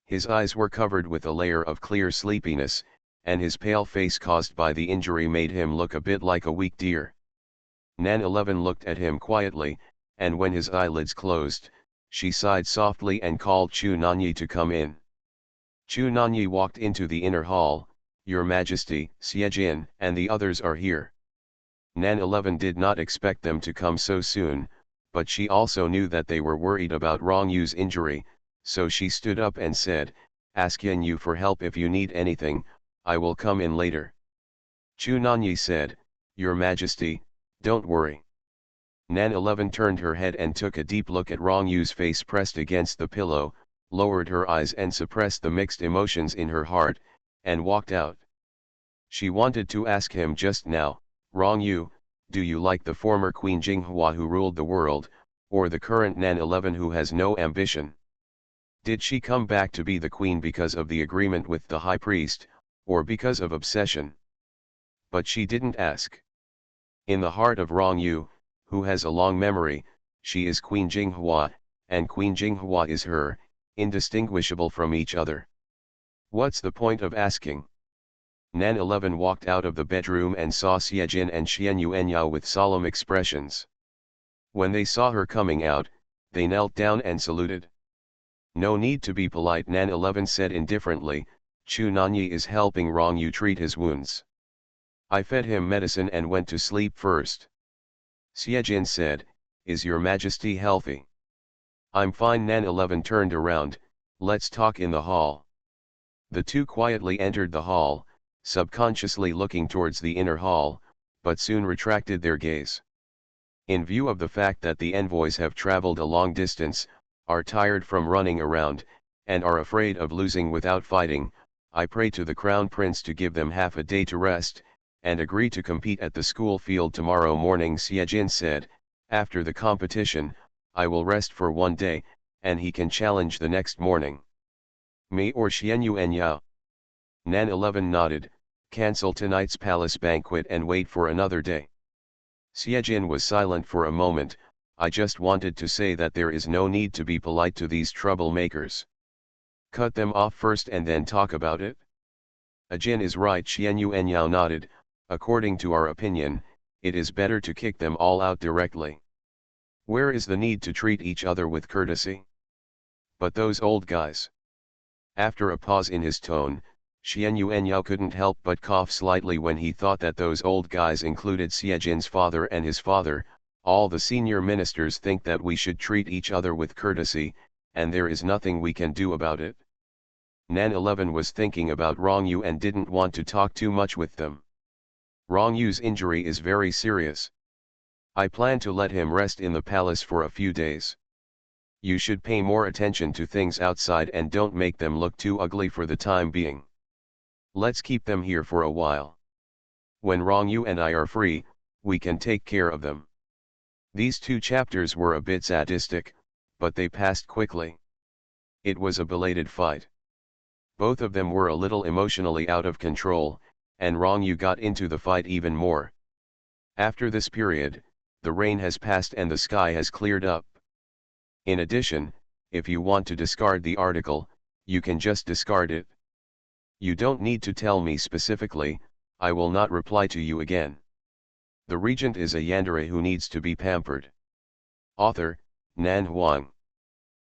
Speaker 1: His eyes were covered with a layer of clear sleepiness, and his pale face caused by the injury made him look a bit like a weak deer. Nan 11 looked at him quietly, and when his eyelids closed, she sighed softly and called Chu Nanyi to come in. Chu Nanyi walked into the inner hall. "Your Majesty, Xiejin and the others are here." Nan 11 did not expect them to come so soon, but she also knew that they were worried about Rong Yu's injury, so she stood up and said, "Ask Yin Yu for help if you need anything, I will come in later." Chu Nanyi said, "Your Majesty, don't worry." Nan 11 turned her head and took a deep look at Rong Yu's face pressed against the pillow, lowered her eyes and suppressed the mixed emotions in her heart, and walked out. She wanted to ask him just now, "Rong Yu, do you like the former Queen Jinghua who ruled the world, or the current Nan 11 who has no ambition? Did she come back to be the queen because of the agreement with the high priest, or because of obsession? But she didn't ask. In the heart of Rong Yu, who has a long memory, she is Queen Jinghua, and Queen Jinghua is her, indistinguishable from each other. What's the point of asking? Nan 11 walked out of the bedroom and saw Xiejin and Xian Yuanyao with solemn expressions. When they saw her coming out, they knelt down and saluted. No need to be polite, Nan 11 said indifferently. Chu Nanyi is helping Rong Yu treat his wounds. I fed him medicine and went to sleep first. Xiejin said, is your majesty healthy? I'm fine. Nan 11 turned around. Let's talk in the hall. The two quietly entered the hall, subconsciously looking towards the inner hall, but soon retracted their gaze. In view of the fact that the envoys have traveled a long distance, are tired from running around, and are afraid of losing without fighting, I pray to the Crown Prince to give them half a day to rest, and agree to compete at the school field tomorrow morning. Xiejin said, after the competition, I will rest for 1 day, and he can challenge the next morning. Me or Xianyu and Yao? Nan 11 nodded, cancel tonight's palace banquet and wait for another day. Xiejin was silent for a moment. I just wanted to say that there is no need to be polite to these troublemakers. Cut them off first and then talk about it. Ajin is right. Xianyu and Yao nodded. According to our opinion, it is better to kick them all out directly. Where is the need to treat each other with courtesy? But those old guys. After a pause in his tone, Xian Yuanyao couldn't help but cough slightly when he thought that those old guys included Xiejin's father and his father. All the senior ministers think that we should treat each other with courtesy, and there is nothing we can do about it. Nan 11 was thinking about Rong Yu and didn't want to talk too much with them. Rong Yu's injury is very serious. I plan to let him rest in the palace for a few days. You should pay more attention to things outside and don't make them look too ugly for the time being. Let's keep them here for a while. When Rong Yu and I are free, we can take care of them. These 2 chapters were a bit sadistic, but they passed quickly. It was a belated fight. Both of them were a little emotionally out of control, and Rong Yu got into the fight even more. After this period, the rain has passed and the sky has cleared up. In addition, if you want to discard the article, you can just discard it. You don't need to tell me specifically, I will not reply to you again. The regent is a yandere who needs to be pampered. Author, Nan Huang.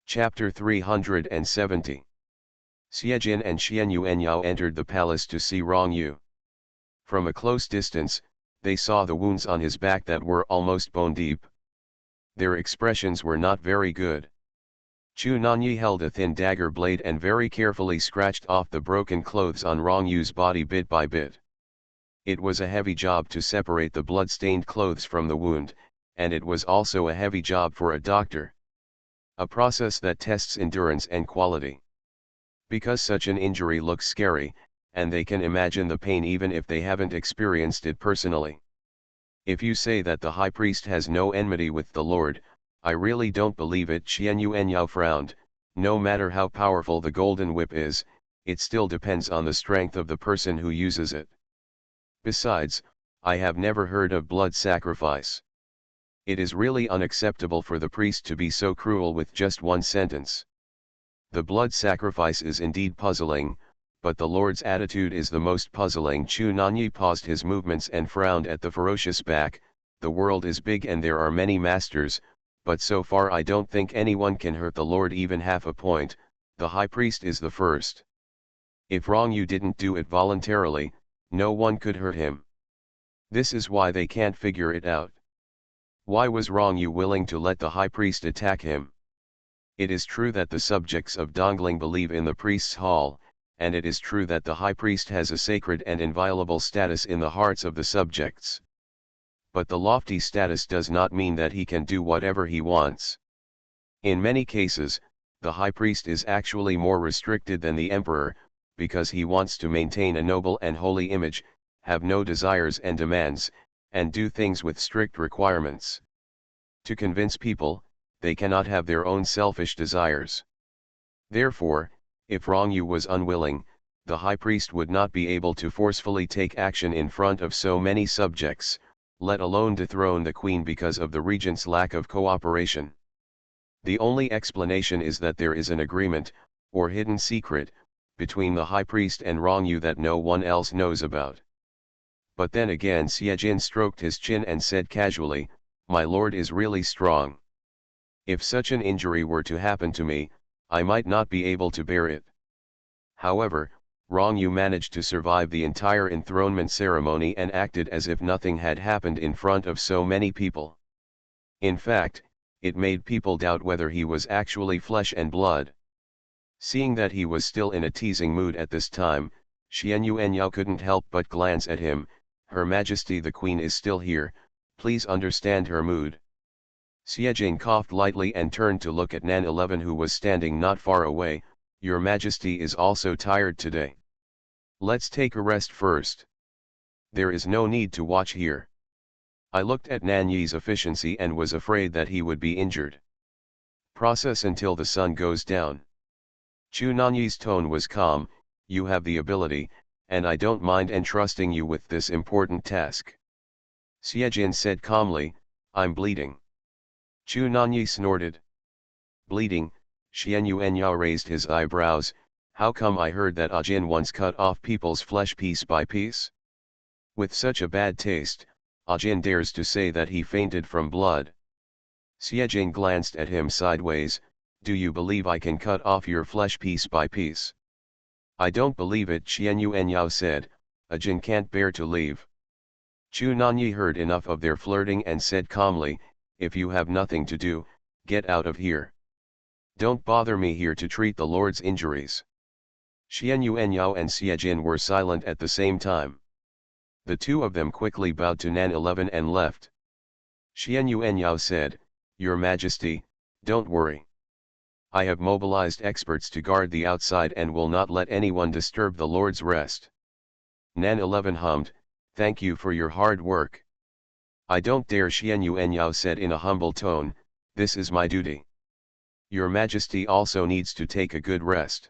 Speaker 1: Chapter 370. Xiejin and Xian Yuanyao entered the palace to see Rong Yu. From a close distance, they saw the wounds on his back that were almost bone deep. Their expressions were not very good. Chu Nanyi held a thin dagger blade and very carefully scratched off the broken clothes on Rong Yu's body bit by bit. It was a heavy job to separate the blood-stained clothes from the wound, and it was also a heavy job for a doctor. A process that tests endurance and quality. Because such an injury looks scary, and they can imagine the pain even if they haven't experienced it personally. If you say that the high priest has no enmity with the Lord, I really don't believe it. Xian Yuanyao frowned. No matter how powerful the golden whip is, it still depends on the strength of the person who uses it. Besides, I have never heard of blood sacrifice. It is really unacceptable for the priest to be so cruel with just one sentence. The blood sacrifice is indeed puzzling, but the Lord's attitude is the most puzzling. Chu Nanyi paused his movements and frowned at the ferocious back. The world is big and there are many masters, but so far I don't think anyone can hurt the Lord even half a point. The high priest is the first. If Rong Yu didn't do it voluntarily, no one could hurt him. This is why they can't figure it out. Why was Rong Yu willing to let the high priest attack him? It is true that the subjects of Dongling believe in the priest's hall, and it is true that the high priest has a sacred and inviolable status in the hearts of the subjects. But the lofty status does not mean that he can do whatever he wants. In many cases, the high priest is actually more restricted than the emperor, because he wants to maintain a noble and holy image, have no desires and demands, and do things with strict requirements. To convince people, they cannot have their own selfish desires. Therefore, if Rongyu was unwilling, the high priest would not be able to forcefully take action in front of so many subjects, let alone dethrone the queen because of the regent's lack of cooperation. The only explanation is that there is an agreement, or hidden secret, between the high priest and Rongyu that no one else knows about. But then again Xiejin stroked his chin and said casually, "My lord is really strong. If such an injury were to happen to me, I might not be able to bear it." However, Rongyu managed to survive the entire enthronement ceremony and acted as if nothing had happened in front of so many people. In fact, it made people doubt whether he was actually flesh and blood. Seeing that he was still in a teasing mood at this time, Xian Yuanyao couldn't help but glance at him. "Her Majesty the Queen is still here, please understand her mood." Xiejin coughed lightly and turned to look at Nan 11 who was standing not far away. "Your Majesty is also tired today. Let's take a rest first. There is no need to watch here." I looked at Nan Yi's efficiency and was afraid that he would be injured. "Process until the sun goes down." Chu Nanyi's tone was calm. "You have the ability, and I don't mind entrusting you with this important task." Xiejin said calmly, "I'm bleeding." Chu Nanyi snorted. "Bleeding?" Xian Yuanyao raised his eyebrows. "How come I heard that Ajin once cut off people's flesh piece by piece? With such a bad taste, Ajin dares to say that he fainted from blood." Xiejin glanced at him sideways. "Do you believe I can cut off your flesh piece by piece?" "I don't believe it," Xian Yuanyao said. "Ajin can't bear to leave." Chu Nanyi heard enough of their flirting and said calmly, "If you have nothing to do, get out of here. Don't bother me here to treat the Lord's injuries." Xian Yuanyao and Xiejin were silent at the same time. The two of them quickly bowed to Nan 11 and left. Xian Yuanyao said, "Your Majesty, don't worry. I have mobilized experts to guard the outside and will not let anyone disturb the Lord's rest." Nan 11 hummed, "Thank you for your hard work." "I don't dare," Xian Yuanyao said in a humble tone. "This is my duty. Your Majesty also needs to take a good rest."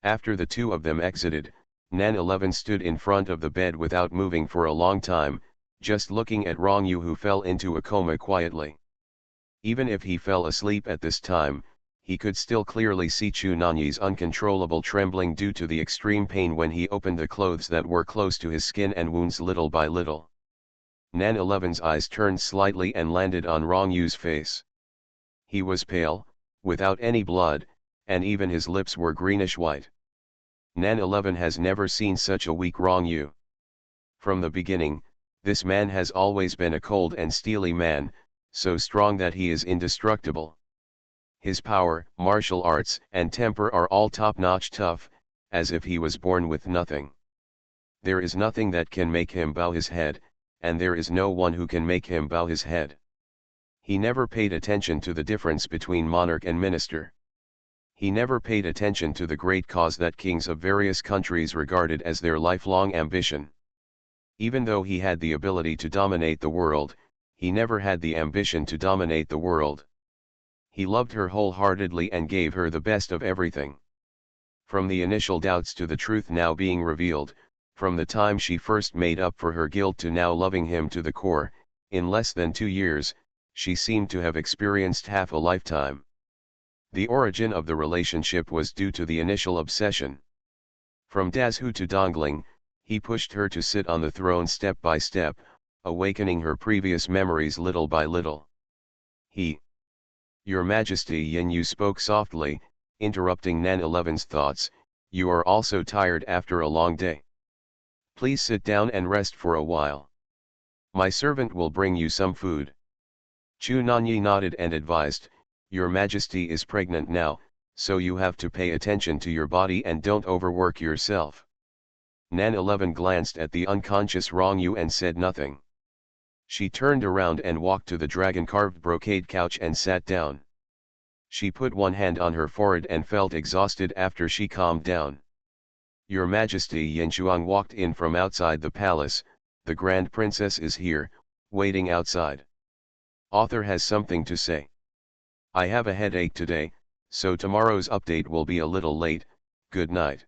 Speaker 1: After the two of them exited, Nan 11 stood in front of the bed without moving for a long time, just looking at Rongyu who fell into a coma quietly. Even if he fell asleep at this time, he could still clearly see Chu Nanyi's uncontrollable trembling due to the extreme pain when he opened the clothes that were close to his skin and wounds little by little. Nan 11's eyes turned slightly and landed on Rongyu's face. He was pale, without any blood, and even his lips were greenish-white. Nan 11 has never seen such a weak Rongyu. From the beginning, this man has always been a cold and steely man, so strong that he is indestructible. His power, martial arts, and temper are all top-notch tough, as if he was born with nothing. There is nothing that can make him bow his head, and there is no one who can make him bow his head. He never paid attention to the difference between monarch and minister. He never paid attention to the great cause that kings of various countries regarded as their lifelong ambition. Even though he had the ability to dominate the world, he never had the ambition to dominate the world. He loved her wholeheartedly and gave her the best of everything. From the initial doubts to the truth now being revealed, from the time she first made up for her guilt to now loving him to the core, in less than 2 years, she seemed to have experienced half a lifetime. The origin of the relationship was due to the initial obsession. From Dazhu to Dongling, he pushed her to sit on the throne step by step, awakening her previous memories little by little. Your Majesty, Yin Yu spoke softly, interrupting Nan 11's thoughts. "You are also tired after a long day. Please sit down and rest for a while. My servant will bring you some food." Chu Nanyi nodded and advised, "Your Majesty is pregnant now, so you have to pay attention to your body and don't overwork yourself." Nan 11 glanced at the unconscious Rongyu and said nothing. She turned around and walked to the dragon-carved brocade couch and sat down. She put one hand on her forehead and felt exhausted after she calmed down. "Your Majesty," Yin Shuang walked in from outside the palace. "The Grand Princess is here, waiting outside. Author has something to say." I have a headache today, so tomorrow's update will be a little late. Good night.